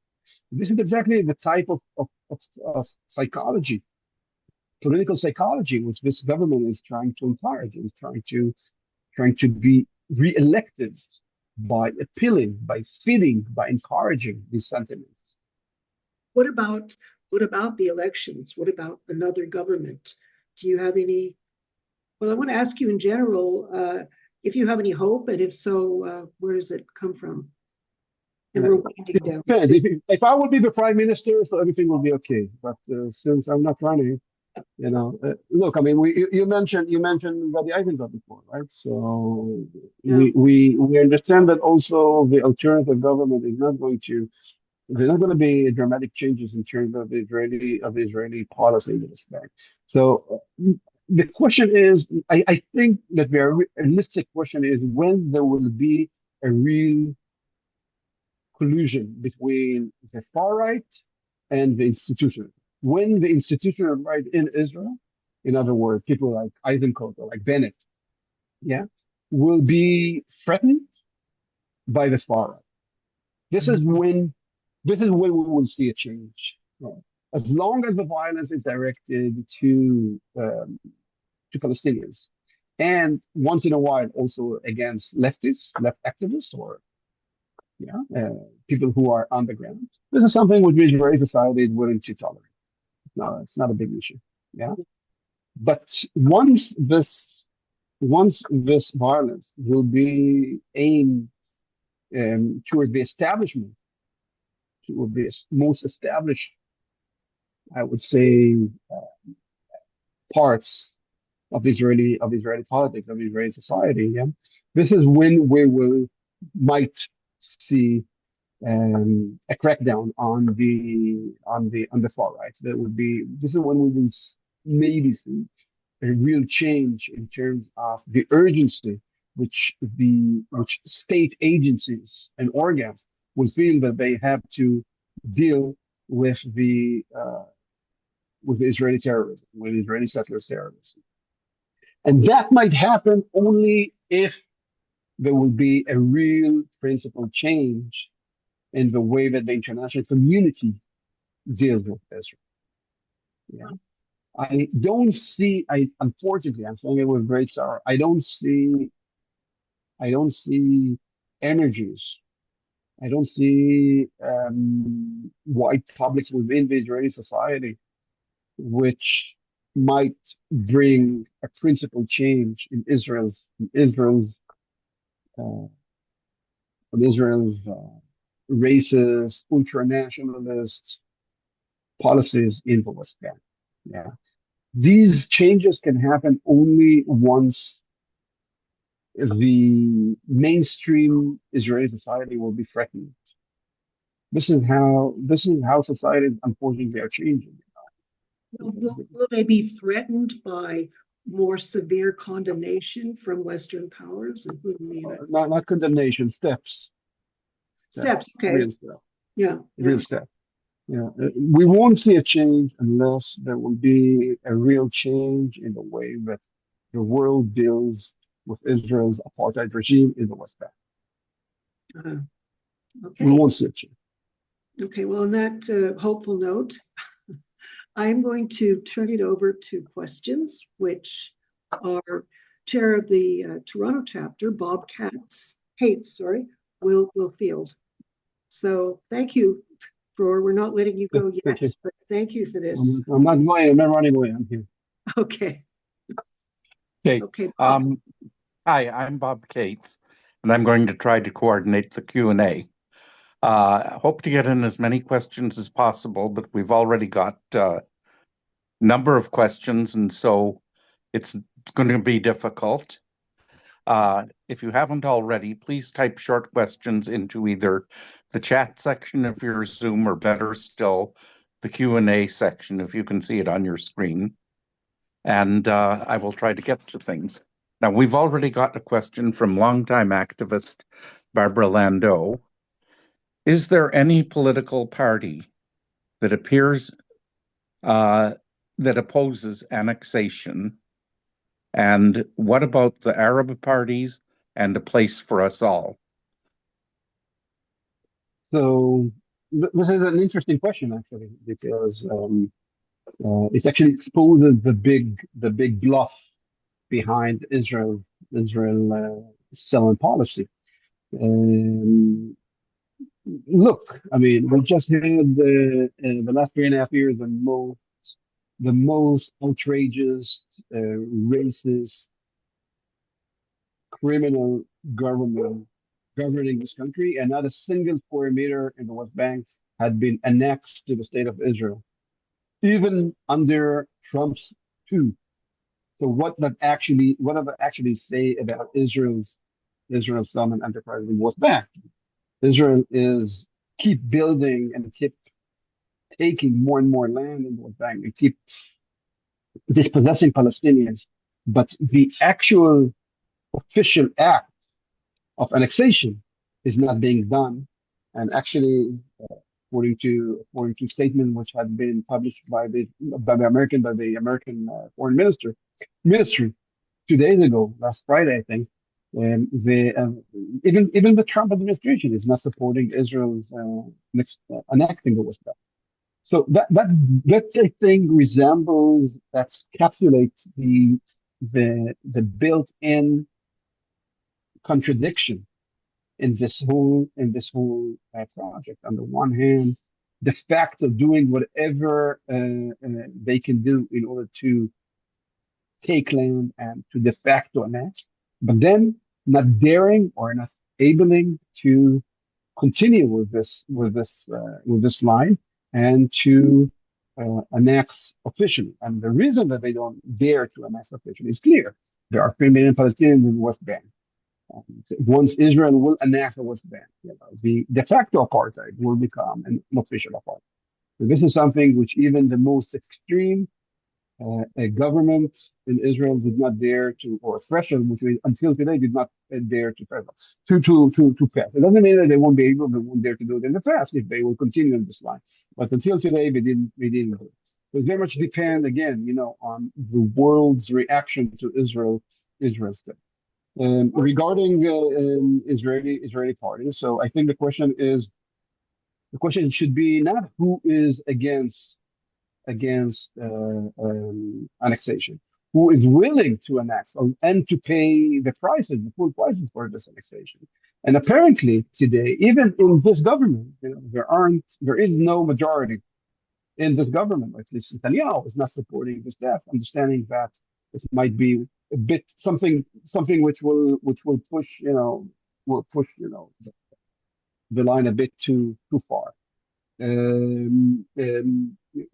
this is exactly the type of psychology, political psychology, which this government is trying to encourage and trying to be re-elected by appealing, by feeding, by encouraging these sentiments. What about the elections? What about another government? Do you have any? Well, I want to ask you in general if you have any hope, and if so, where does it come from? And we're winding down. If I would be the prime minister, so everything will be okay. But since I'm not running, look, I mean, you mentioned Gadi Eisenkot before, right? So Yeah. we understand that also the alternative government is not going to. There's not going to be dramatic changes in terms of Israeli policy in this respect. So the question is, I think that the realistic question is when there will be a real collusion between the far right and the institutional. When the institutional right in Israel, in other words, people like Eisenkot or like Bennett, yeah, will be threatened by the far right. This is when we will see a change. Right? As long as the violence is directed to Palestinians, and once in a while also against leftists, left activists, or people who are on the ground. This is something which Israeli society is willing to tolerate. No, it's not a big issue. Yeah, but once this violence will be aimed toward the establishment, toward the most established, I would say, parts of Israeli politics, of Israeli society. Yeah, this is when we will might see a crackdown on the far right. This is when we will maybe see a real change in terms of the urgency which state agencies and organs will feel that they have to deal with Israeli terrorism, with Israeli settlers terrorism. And that might happen only if there will be a real principle change in the way that the international community deals with Israel. Yeah. I don't see, unfortunately, I'm saying it with great sorrow, I don't see energies. I don't see white publics within the Israeli society which might bring a principal change uh, in Israel's racist, ultranationalist policies in the West Bank. Yeah, these changes can happen only once the mainstream Israeli society will be threatened. This is how societies unfortunately are changing. Will they be threatened by more severe condemnation from Western powers, including the Not condemnation, steps, steps? Okay, real steps, yeah, real steps. Yeah, we won't see a change unless there will be a real change in the way that the world deals with Israel's apartheid regime in the West Bank. We okay, won't see a change. okay. Well, on that hopeful note, I'm going to turn it over to questions, which our chair of the Toronto chapter, Bob Cates, will field. So thank you, Dror. We're not letting you go Thank yet, you. but thank you for this. I'm not going. I'm not running away. I'm here. Okay. Okay. Okay, Bob. Hi, I'm Bob Cates, and I'm going to try to coordinate the Q&A. Hope to get in as many questions as possible, but we've already got a number of questions, and so it's going to be difficult. If you haven't already, please type short questions into either the chat section of your Zoom, or better still, the Q&A section, if you can see it on your screen. And I will try to get to things. Now, we've already got a question from longtime activist Barbara Landau. Is there any political party that appears that opposes annexation? And what about the Arab parties and a place for us all? So this is an interesting question, actually, because it actually exposes the big bluff behind Israel selling policy. Look, I mean, we just had in the last 3.5 years the most outrageous, racist, criminal government governing this country, and not a single square meter in the West Bank had been annexed to the state of Israel, even under Trump's too. So what does that actually say about Israel's settlement enterprise in the West Bank? Israel is keep building and keep taking more and more land in the West Bank and keep dispossessing Palestinians. But the actual official act of annexation is not being done. And actually, according to statement which had been published by the American foreign ministry 2 days ago, last Friday, I think. The even the Trump administration is not supporting Israel's annexing the West Bank. So that I think resembles, that encapsulates the built-in contradiction in this whole project. On the one hand, the fact of doing whatever they can do in order to take land and to de facto annex, but then not daring or not abling to continue with this line and to annex officially. And the reason that they don't dare to annex officially is clear. There are 3 million Palestinians in the West Bank. Once Israel will annex the West Bank, the de facto apartheid will become an official apartheid. So this is something which even the most extreme a government in Israel did not dare to, or threshold which we until today did not dare to pass. It doesn't mean that they won't dare to do it in the past if they will continue in this line. But until today, they didn't do it. So it very much depend again, on the world's reaction to Israel's step. Regarding Israeli parties, so I think the question should be not who is against annexation, who is willing to annex and to pay the full prices for this annexation. And apparently today, even in this government, there is no majority in this government. At least Netanyahu is not supporting this path, understanding that it might be a bit something which will push the line a bit too far.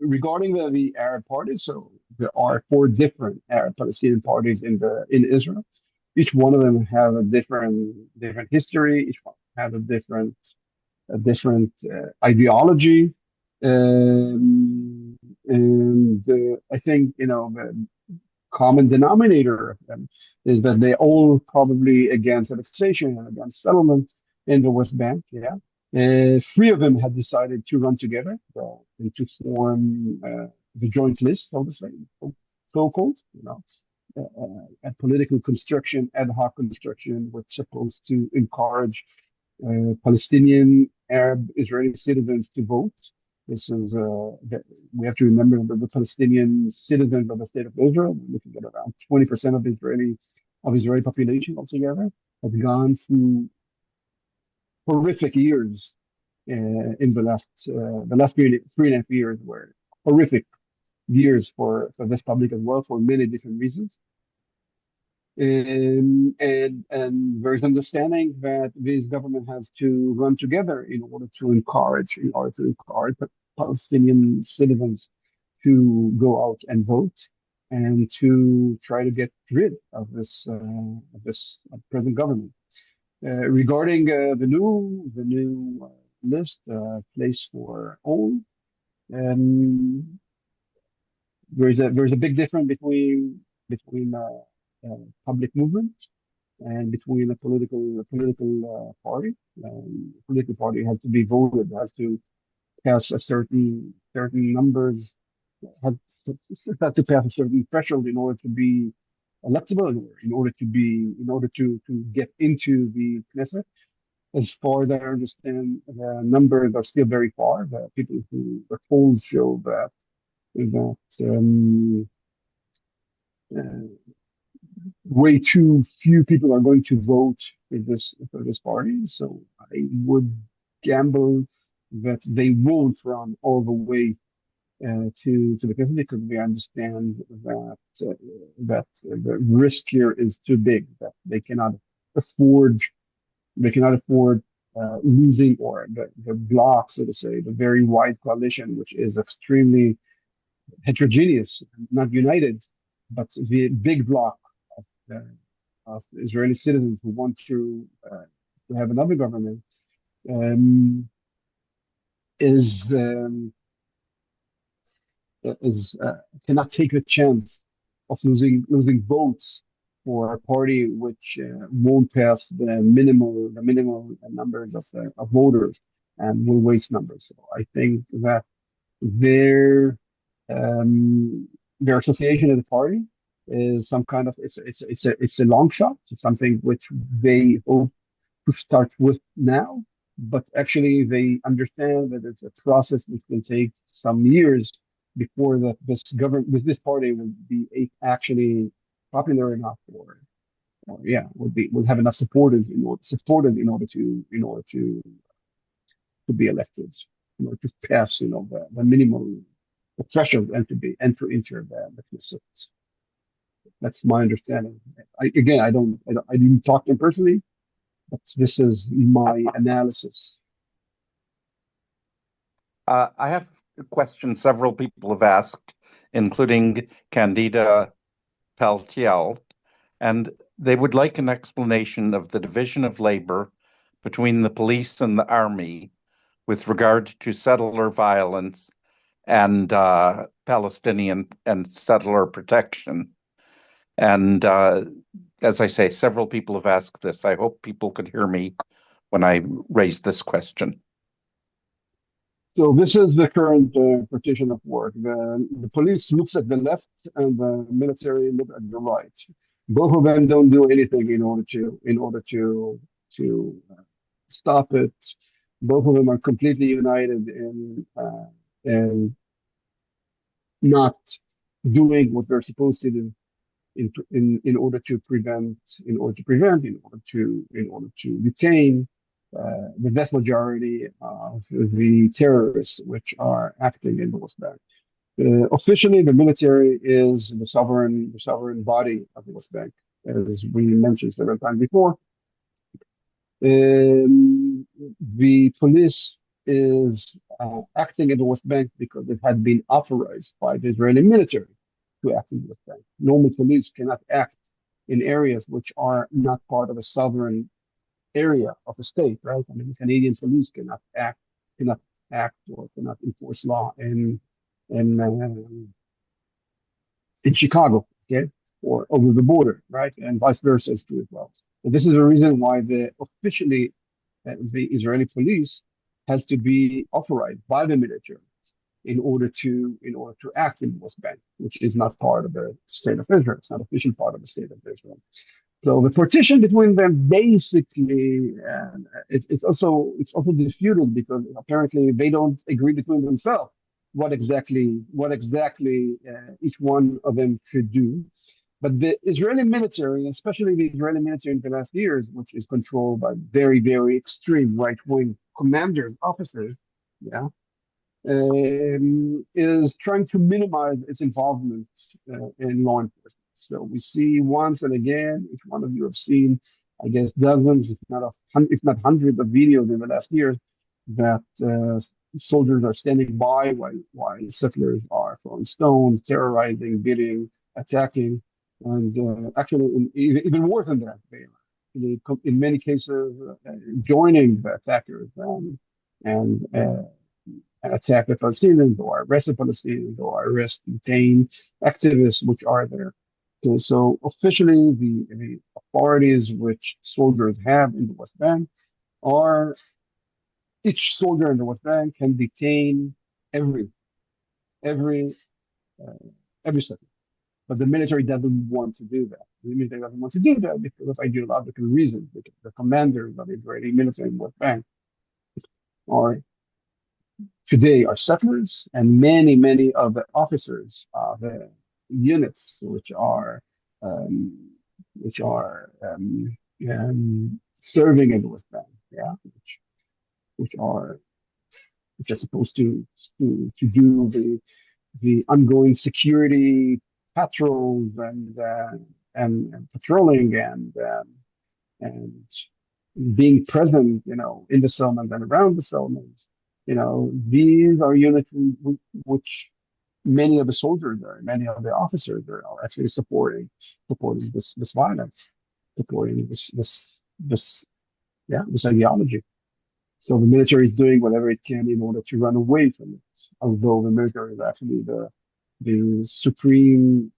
Regarding the Arab parties, so there are 4 different Arab Palestinian parties in Israel. Each one of them has a different history. Each one has a different ideology, and I think the common denominator of them is that they all probably against annexation and against settlement in the West Bank. Yeah. 3 of them had decided to run together and to form the joint list, so to say, so-called, a political construction, ad hoc construction, which is supposed to encourage Palestinian, Arab, Israeli citizens to vote. This is we have to remember that the Palestinian citizens of the state of Israel, we're looking at around 20% of Israeli population altogether, have gone through horrific years in the last 3.5 years were horrific years for this public as well, for many different reasons. And there is understanding that this government has to run together in order to encourage Palestinian citizens to go out and vote and to try to get rid of this present government. Regarding the new list, place for all, there's a big difference between public movement and between a political party. Political party has to be voted, has to pass a certain numbers, has to pass a certain threshold in order to be electable, in order to get into the Knesset. As far as I understand, the numbers are still very far. The polls show that way too few people are going to vote for this party. So I would gamble that they won't run all the way to the Knesset, because we understand that the risk here is too big, that they cannot afford losing, or the bloc, so to say, the very wide coalition, which is extremely heterogeneous, not united, but the big bloc of Israeli citizens who want to have another government is cannot take the chance of losing votes for a party which won't pass the minimal numbers of voters and will waste numbers. So I think that their um, their association of the party is some kind of it's a long shot. It's something which they hope to start with now, but actually they understand that it's a process which will take some years before that this government with this party will be actually popular enough or yeah will have enough supported in order to be elected, in order to pass the minimum the threshold and to enter the Knesset. That's my understanding. I didn't talk to him personally, but this is my analysis. I have a question several people have asked, including Candida Peltiel, and they would like an explanation of the division of labor between the police and the army with regard to settler violence and Palestinian and settler protection. And as I say, several people have asked this. I hope people could hear me when I raise this question. So this is the current partition of work. The police looks at the left and the military look at the right. Both of them don't do anything in order to stop it. Both of them are completely united in not doing what they're supposed to do in order to prevent, in order to detain the vast majority of the terrorists which are acting in the West Bank. Officially, the military is the sovereign body of the West Bank, as we mentioned several times before. The police is acting in the West Bank because it had been authorized by the Israeli military to act in the West Bank. Normal police cannot act in areas which are not part of a sovereign area of a state, right? I mean, Canadian police cannot act or cannot enforce law in in Chicago, okay, or over the border, right, and vice versa is true as well. So this is the reason why the Israeli police has to be authorized by the military in order to act in the West Bank, which is not part of the state of Israel. It's not official part of the state of Israel. So the partition between them basically, and it's also disputed because apparently they don't agree between themselves what exactly each one of them should do. But the Israeli military, especially the Israeli military in the last years, which is controlled by very, very extreme right-wing commanders, officers, yeah, is trying to minimize its involvement in law enforcement. So we see once and again, each one of you have seen, I guess, dozens, if not hundreds of videos in the last years that soldiers are standing by while settlers are throwing stones, terrorizing, beating, attacking, and actually, even worse than that, they are in many cases joining the attackers and attack the Palestinians or arrest the Palestinians or arrest, detain activists which are there. Okay, so officially, the authorities which soldiers have in the West Bank are each soldier in the West Bank can detain every every uh, every settler. But the military doesn't want to do that. The military doesn't want to do that because of ideological reasons. Because the commanders of the Israeli military in the West Bank are today are settlers, and many of the officers of the units um, which are serving in the West Bank, yeah, which are supposed to do the ongoing security patrols and patrolling and being present, in the settlement and around the settlements. These are units which many of the soldiers are, many of the officers are actually supporting this violence, supporting this ideology. So the military is doing whatever it can in order to run away from it. Although the military is actually the supreme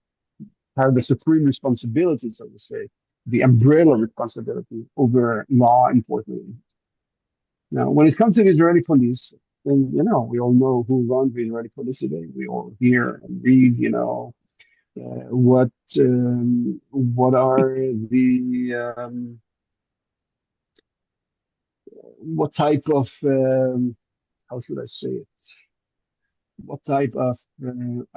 have the supreme responsibility, so to say, the umbrella responsibility over law enforcement. Now, when it comes to the Israeli police, then, we all know who runs the Israeli police today. We all hear and read, what what are the what type of how should I say it? What type of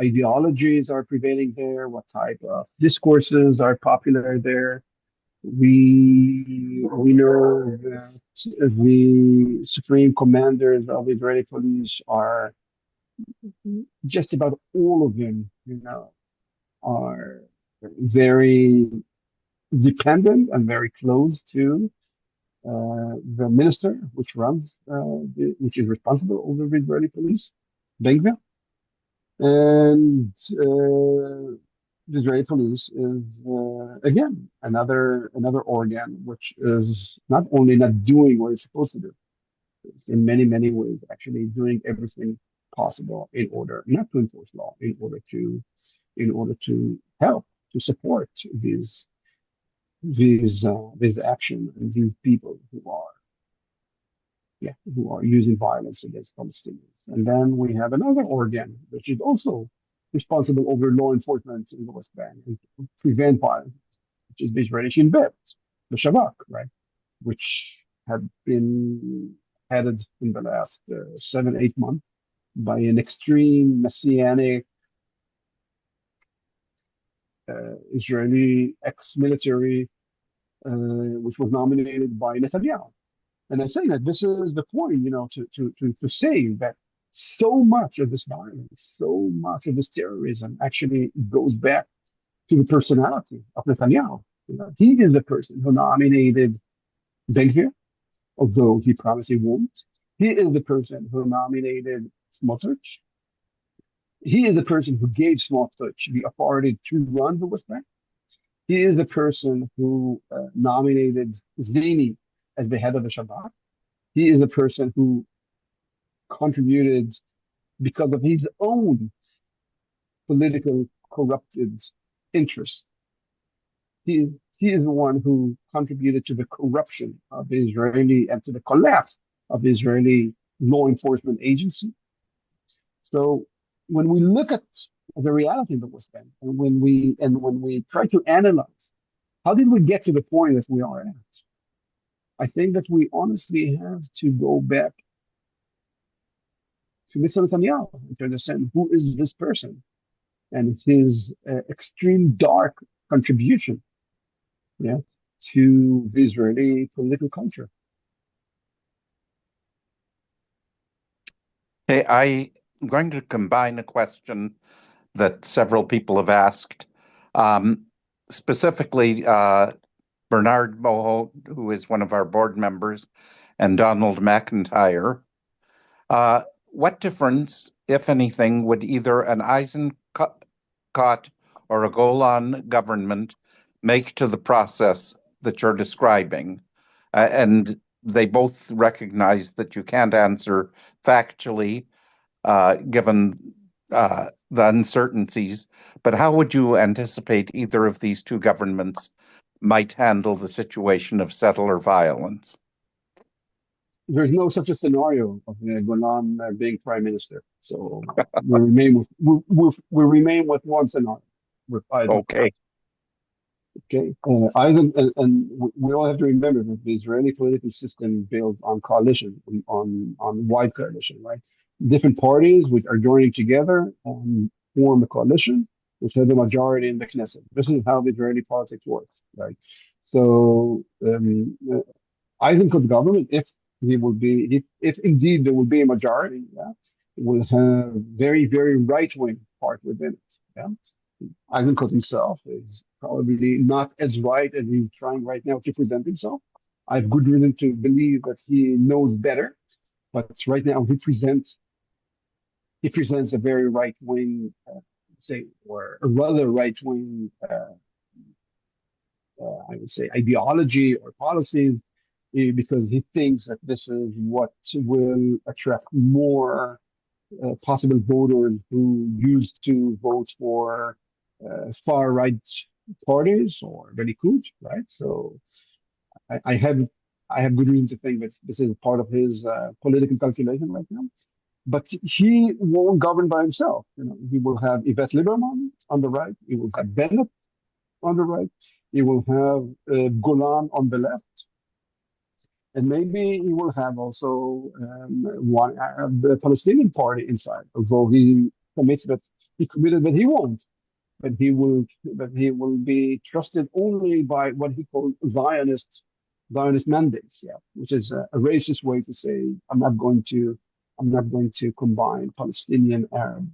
ideologies are prevailing there? What type of discourses are popular there? We know that the supreme commanders of Israeli police are just about all of them, are very dependent and very close to the minister, which is responsible over the Israeli police, Ben. And the Israeli police is again another organ which is not only not doing what it's supposed to do, it's in many ways actually doing everything possible in order not to enforce law, in order to help to support these action and these people who are using violence against Palestinians. And then we have another organ, which is also responsible over law enforcement in the West Bank and to prevent violence, which is the Israeli Shin Bet, the Shabak, right, which had been headed in the last 7, 8 months by an extreme messianic Israeli ex-military, which was nominated by Netanyahu. And I think that this is the point, to say that so much of this violence, so much of this terrorism actually goes back to the personality of Netanyahu. He is the person who nominated Ben-Gvir, although he promised he won't. He is the person who nominated Smotrich. He is the person who gave Smotrich the authority to run the West Bank. He is the person who nominated Zini as the head of the Shabak. He is the person who contributed, because of his own political corrupted interests. He is the one who contributed to the corruption of the Israeli and to the collapse of the Israeli law enforcement agency. So when we look at the reality of the West Bank, and when we try to analyze how did we get to the point that we are at, I think that we honestly have to go back to Mr. Netanyahu and to understand who is this person and his extreme dark contribution, yeah, to the Israeli political culture. Hey, I'm going to combine a question that several people have asked. Specifically, Bernard Moho, who is one of our board members, and Donald McIntyre. What difference, if anything, would either an Eisenkot or a Golan government make to the process that you're describing? And they both recognize that you can't answer factually, given the uncertainties. But how would you anticipate either of these two governments might handle the situation of settler violence? There's no such a scenario of Golan being prime minister. So we remain with one scenario with Eisenkot. Okay. Okay, and we all have to remember that the Israeli political system built on coalition, on wide coalition, right? Different parties which are joining together and form a coalition which has a majority in the Knesset. This is how the Israeli politics works, right? So Eisenkot government, if indeed there will be a majority, yeah, will have very, very right-wing part within it. Yeah, Eisenkot himself is probably not as right as he's trying right now to present himself. I have good reason to believe that he knows better, but right now he presents a very right-wing, or a rather right-wing, I would say, ideology or policies, because he thinks that this is what will attract more possible voters who used to vote for far right parties or the Likud, right? So I have I have good reason to think that this is part of his political calculation right now. But he won't govern by himself. He will have Yvette Lieberman on the right. He will have Bennett on the right. He will have Golan on the left. And maybe he will have also the Palestinian party inside, although he committed that he won't, but he will be trusted only by what he called Zionist mandates, yeah, which is a racist way to say I'm not going to combine Palestinian Arab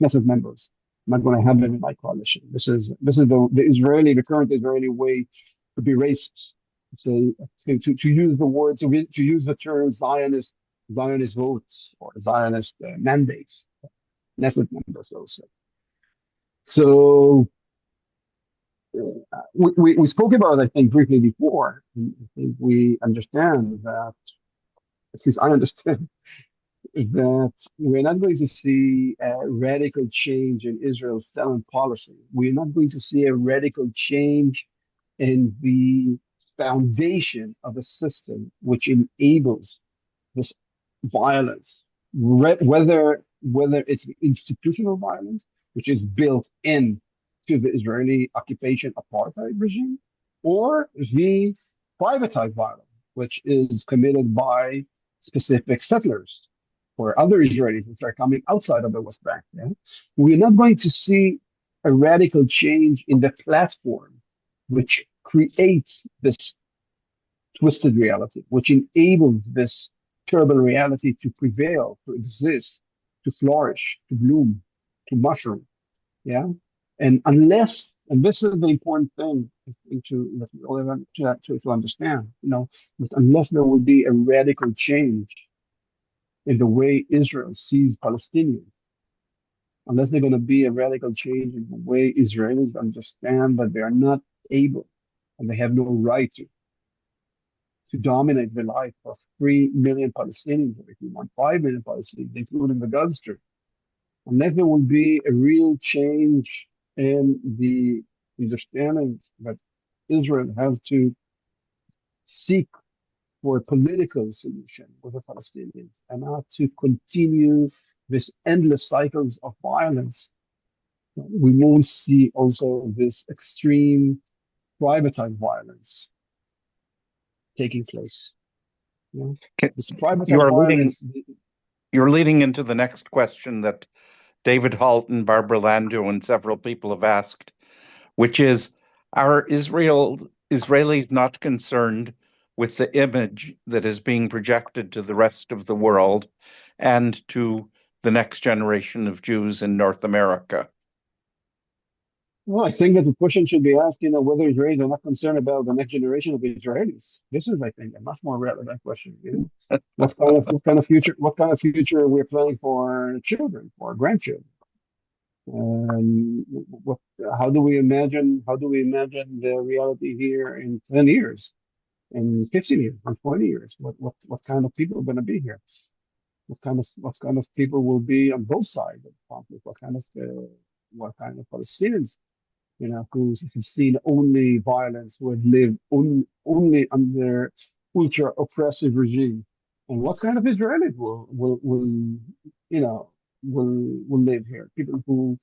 Knesset members. I'm not going to have them in my coalition. The current Israeli way to be racist. To use the word to use the term Zionist votes or Zionist mandates, Knesset members also. So we spoke about it, I think, briefly before. I think we understand that, at least I understand, that we're not going to see a radical change in Israel's foreign policy. We're not going to see a radical change in the foundation of a system which enables this violence, whether it's institutional violence, which is built in to the Israeli occupation apartheid regime, or the privatized violence, which is committed by specific settlers or other Israelis which are coming outside of the West Bank. Yeah? We're not going to see a radical change in the platform which creates this twisted reality, which enables this terrible reality to prevail, to exist, to flourish, to bloom, to mushroom. Yeah. And this is the important thing to understand, that unless there will be a radical change in the way Israel sees Palestinians, unless there's going to be a radical change in the way Israelis understand that they are not able and they have no right to dominate the life of 3 million Palestinians, or if you want 5 million Palestinians, including the Gaza Strip, unless there will be a real change in the understanding that Israel has to seek for a political solution with the Palestinians and not to continue this endless cycles of violence, we won't see also this extreme privatized violence taking place. This You privatized are leading. violence. You're leading into the next question that David Halton, Barbara Lando, and several people have asked, which is, are Israelis not concerned with the image that is being projected to the rest of the world and to the next generation of Jews in North America? Well, I think that the question should be asked, whether Israelis are not concerned about the next generation of Israelis. This is, I think, a much more relevant question. What kind of future we're planning for children, for grandchildren? What, how do we imagine the reality here in 10 years, in 15 years, in 20 years? What kind of people are going to be here? What kind of people will be on both sides of the conflict? What kind of Palestinians, who've seen only violence, who have lived only under ultra oppressive regime, and what kind of Israelis will live here? People who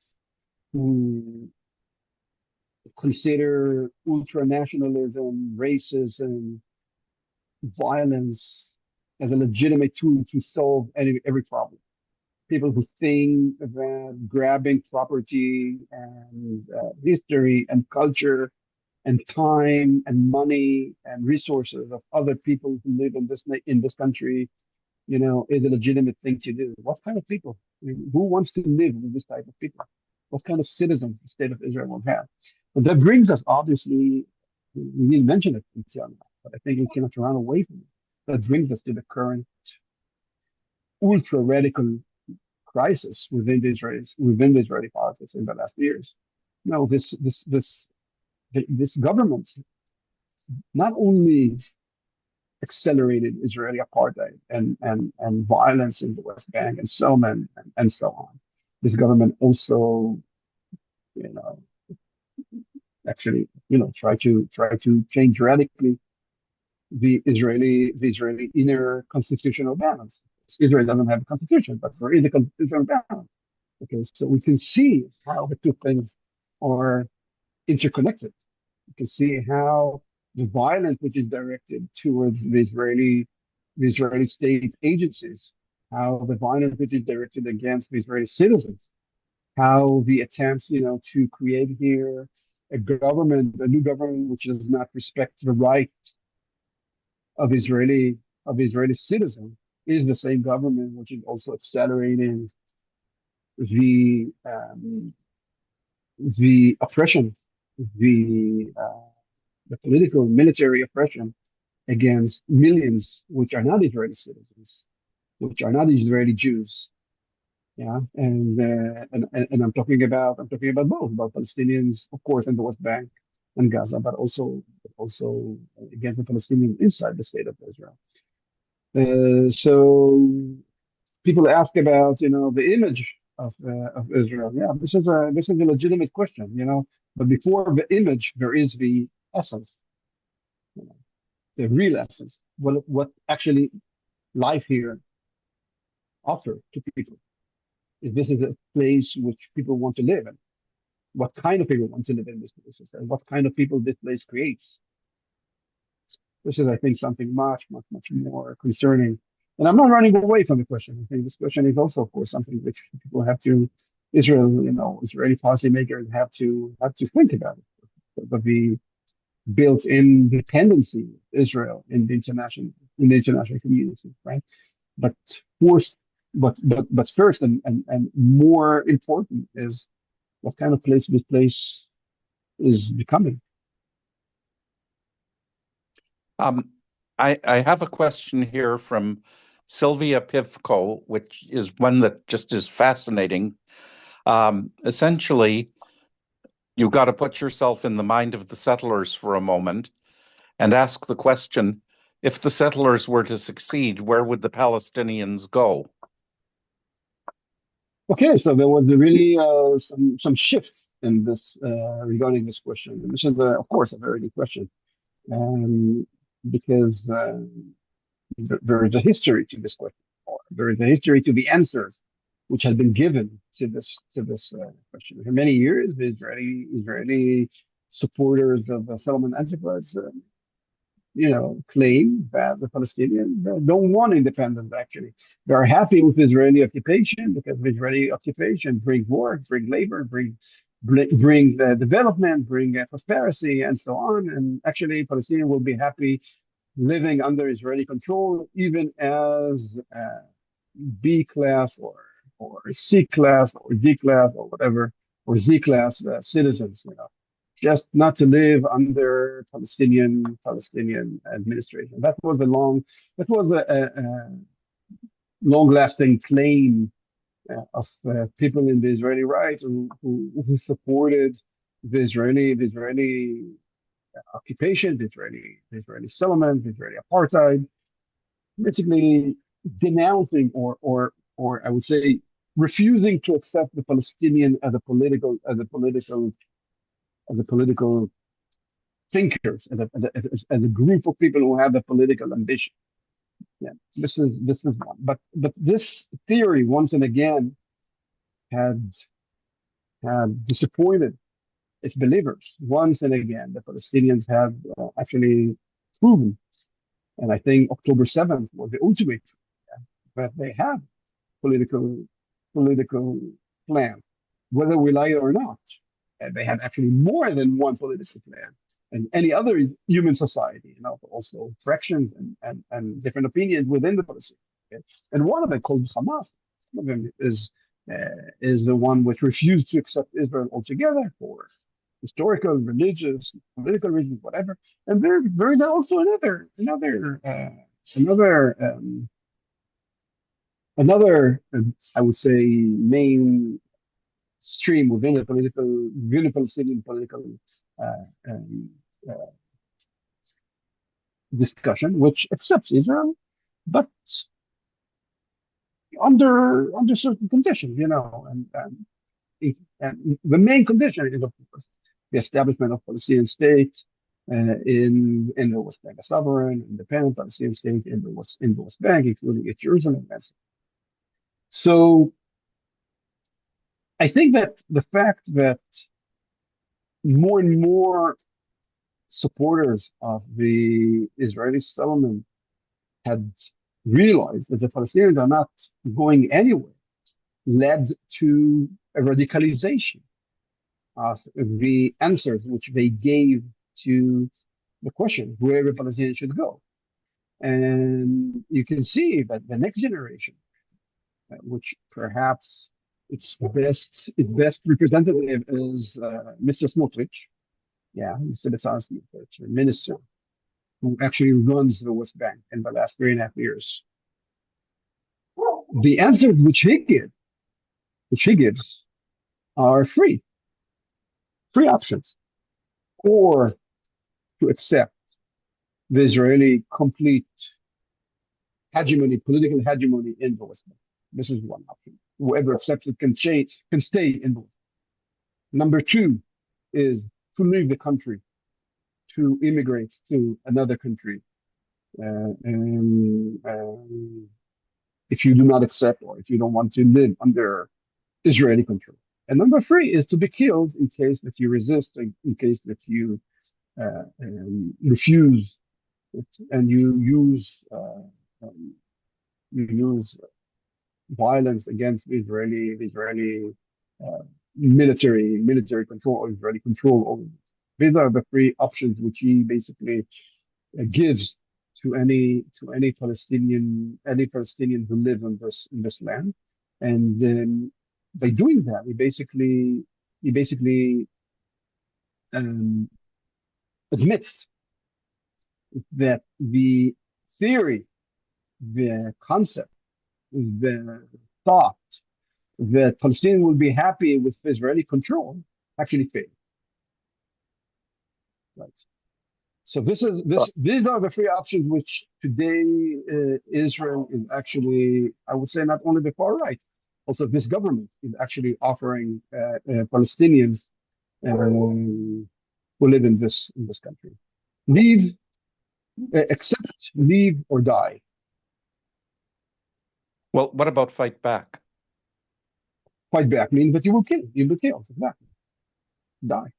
consider ultra nationalism, racism, violence as a legitimate tool to solve every problem. People who think that grabbing property and history and culture and time and money and resources of other people who live in this country, is a legitimate thing to do. What kind of people? Who wants to live with this type of people? What kind of citizens the state of Israel will have? But that brings us, obviously, we didn't mention it until now, but I think we cannot run away from it. That brings us to the current ultra radical crisis within the Israeli politics in the last years. This government not only accelerated Israeli apartheid and violence in the West Bank and settlement and so on. This government also, actually, try to change radically the Israeli inner constitutional balance. Israel doesn't have a constitution, but there is a constitutional balance. Okay, so we can see how the two things are interconnected. You can see how the violence which is directed towards the Israeli state agencies, how the violence which is directed against the Israeli citizens, how the attempts, to create here a new government which does not respect the rights of Israeli citizens, is the same government which is also accelerating the oppression, the uh, the political military oppression against millions which are not Israeli citizens, which are not Israeli Jews. Yeah, and I'm talking about both, about Palestinians, of course, in the West Bank and Gaza, but also against the Palestinians inside the state of Israel. So people ask about, the image of Israel. Yeah, this is a legitimate question, But before the image, there is the essence, you know, the real essence. What actually life here offers to people is this is a place which people want to live in. What kind of people want to live in this place, and what kind of people this place creates. This is, I think, something much, much, much more concerning. And I'm not running away from the question. I think this question is also, of course, something which people have to, Israeli policymakers have to think about it. But the built-in dependency of Israel in the international community, right? But first, but first and more important is what kind of place this place is becoming. Um, I have a question here from Sylvia Pivko, which is one that just is fascinating. Essentially, you've got to put yourself in the mind of the settlers for a moment and ask the question, if the settlers were to succeed, where would the Palestinians go? Okay, so there was really some shifts in this regarding this question. And this is, of course, a very good question, because there is a history to this question, or there is a history to the answers which had been given to this question. For many years, the Israeli supporters of the settlement enterprise, claim that the Palestinians don't want independence. Actually, they are happy with Israeli occupation because Israeli occupation brings work, bring labor, bring development, bring prosperity, and so on. And actually, Palestinians will be happy living under Israeli control, even as B class or C class or D class or whatever, or Z class citizens, just not to live under Palestinian administration. That was a long-lasting claim of people in the Israeli right who supported the Israeli occupation, the Israeli settlement, the Israeli apartheid, basically denouncing or I would say refusing to accept the Palestinian as a political thinkers, as a group of people who have a political ambition. Yeah, this is one. But this theory once and again had disappointed its believers. Once and again, the Palestinians have actually proven, and I think October 7th was the ultimate, that they have political political plan, whether we like it or not. And they have actually more than one political plan. And any other human society, also fractions and different opinions within the Palestinian. Okay? And one of them called Hamas. One of them is the one which refused to accept Israel altogether for historical, religious, political reasons, whatever. And there's also another, I would say, main stream within the Palestinian political uh, um, uh, discussion, which accepts Israel, but under certain conditions, and the main condition is, of course, the establishment of Palestinian state in the West Bank, a sovereign, independent Palestinian state in the West Bank, including Jerusalem. So I think that the fact that more and more supporters of the Israeli settlement had realized that the Palestinians are not going anywhere led to a radicalization of the answers which they gave to the question where the Palestinians should go. And you can see that the next generation, which perhaps its best representative is Mr. Smotrich. Yeah, Mr. Bezalel Smotrich, a minister who actually runs the West Bank in the last 3.5 years. The answers which he gives, are free options, or to accept the Israeli complete hegemony, political hegemony in the West Bank. This is one option. Whoever accepts it can stay in the West. Number two is to leave the country, to immigrate to another country, and if you do not accept or if you don't want to live under Israeli control. And number three is to be killed in case that you resist, in case that you refuse, and you use violence against the Israeli military control or Israeli control over it. These are the three options which he basically gives to any Palestinian who live in this land, and by doing that, he basically admits that the theory, the concept, the thought that Palestinians will be happy with Israeli control actually failed. Right. So these are the three options which today Israel is actually, I would say, not only the far right, also this government is actually offering Palestinians who live in this country. Leave, accept, leave, or die. Well, what about fight back? Fight back means that you will kill. You will be killed. Exactly. Die.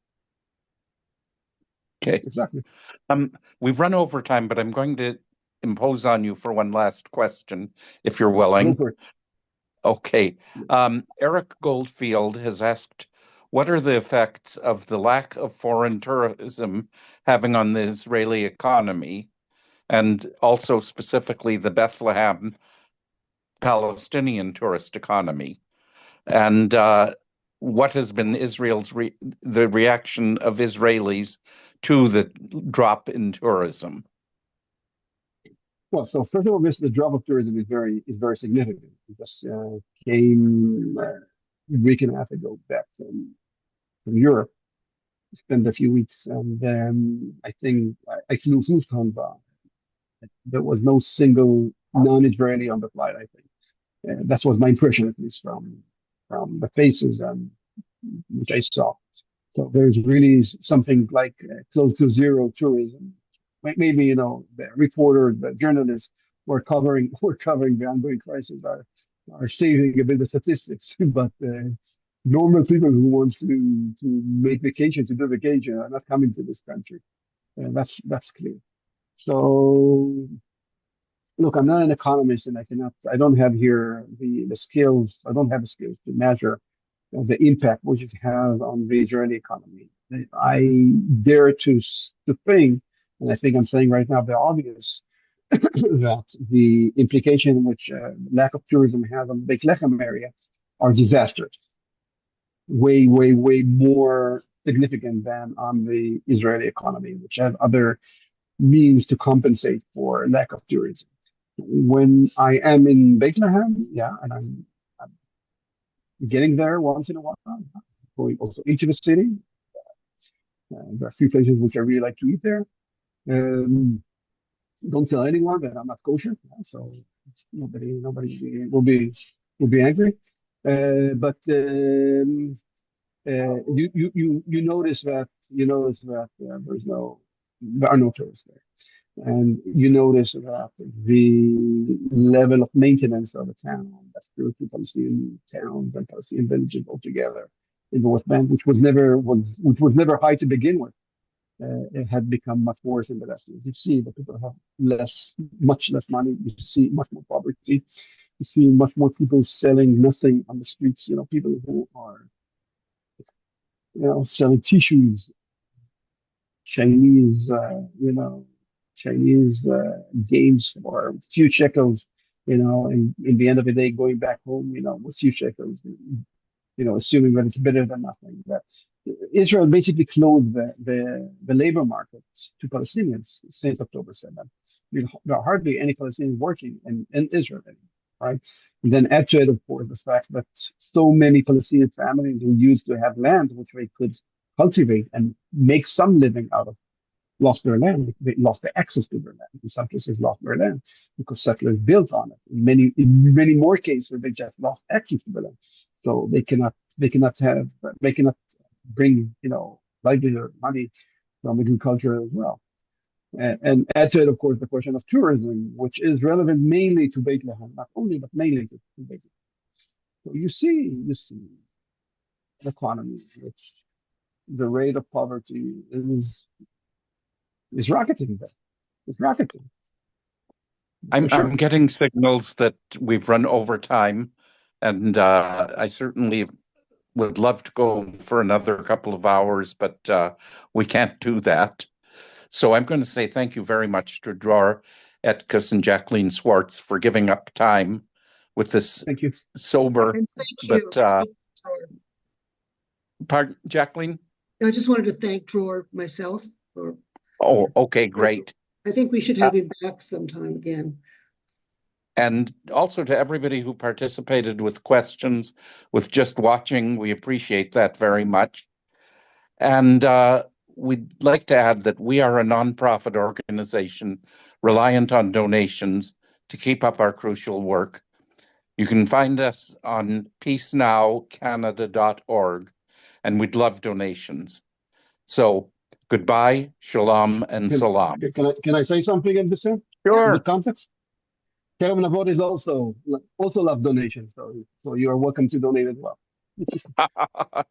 Okay. Exactly. We've run over time, but I'm going to impose on you for one last question, if you're willing. Go for it. Okay. Eric Goldfield has asked, what are the effects of the lack of foreign tourism having on the Israeli economy, and also specifically the Bethlehem Palestinian tourist economy? And what has been Israel's the reaction of Israelis to the drop in tourism? Well, so first of all, the drop of tourism is very significant. We just came a week and a half ago back from Europe, spent a few weeks, and I think I flew Lufthansa. There was no single non-Israeli on the flight. I think that was my impression, at least from the faces which I saw. So there's really something like close to zero tourism. Maybe the reporters, the journalists who are covering the ongoing crisis are saving a bit of statistics, but normal people who want to make vacation, to do vacation, are not coming to this country. That's clear. So look, I'm not an economist, and I don't have here the skills. I don't have the skills to measure the impact which it has on the Israeli economy. I dare to think, and I think I'm saying right now the obvious, that the implication which lack of tourism has on the Beit Lechem area are disastrous. Way more significant than on the Israeli economy, which have other means to compensate for lack of tourism. When I am in Bethlehem, yeah, and I'm getting there once in a while, going also into the city. There are a few places which I really like to eat there. Don't tell anyone that I'm not kosher, so nobody will be angry. But you notice that there are no tourists there. And you notice that the level of maintenance of a town, that's the two Palestinian towns and Palestinian villages altogether in the West Bank, which was never high to begin with, it had become much worse in the last years. You see that people have much less money. You see much more poverty. You see much more people selling nothing on the streets. People who are selling tissues, Chinese, Chinese games for a few shekels, and in the end of the day, going back home, with few shekels, assuming that it's better than nothing. That Israel basically closed the labor market to Palestinians since October 7th. There are hardly any Palestinians working in Israel anymore, right? And then add to it, of course, the fact that so many Palestinian families who used to have land which they could cultivate and make some living out of lost their land. They lost the access to their land. In some cases, lost their land because settlers built on it. In many more cases, they just lost access to the land. So they cannot bring livelihood money from agriculture as well. And add to it, of course, the question of tourism, which is relevant mainly to Bethlehem, not only but mainly to Bethlehem. So you see the economy, which the rate of poverty is rocketing there. It's rocketing. I'm getting signals that we've run over time, and I certainly would love to go for another couple of hours, but we can't do that. So I'm going to say thank you very much to Dror Etkes and Jacqueline Swartz for giving up time with this Thank you. sober. And thank you. Pardon, Jacqueline? I just wanted to thank Dror myself. Oh, okay, great. I think we should have him back sometime again. And also to everybody who participated with questions, with just watching, we appreciate that very much. And we'd like to add that we are a nonprofit organization reliant on donations to keep up our crucial work. You can find us on peacenowcanada.org, and we'd love donations. So goodbye, shalom, and salam. Can I say something in this Sure. in the context? Kevin Avod is also love donations, so you are welcome to donate as well.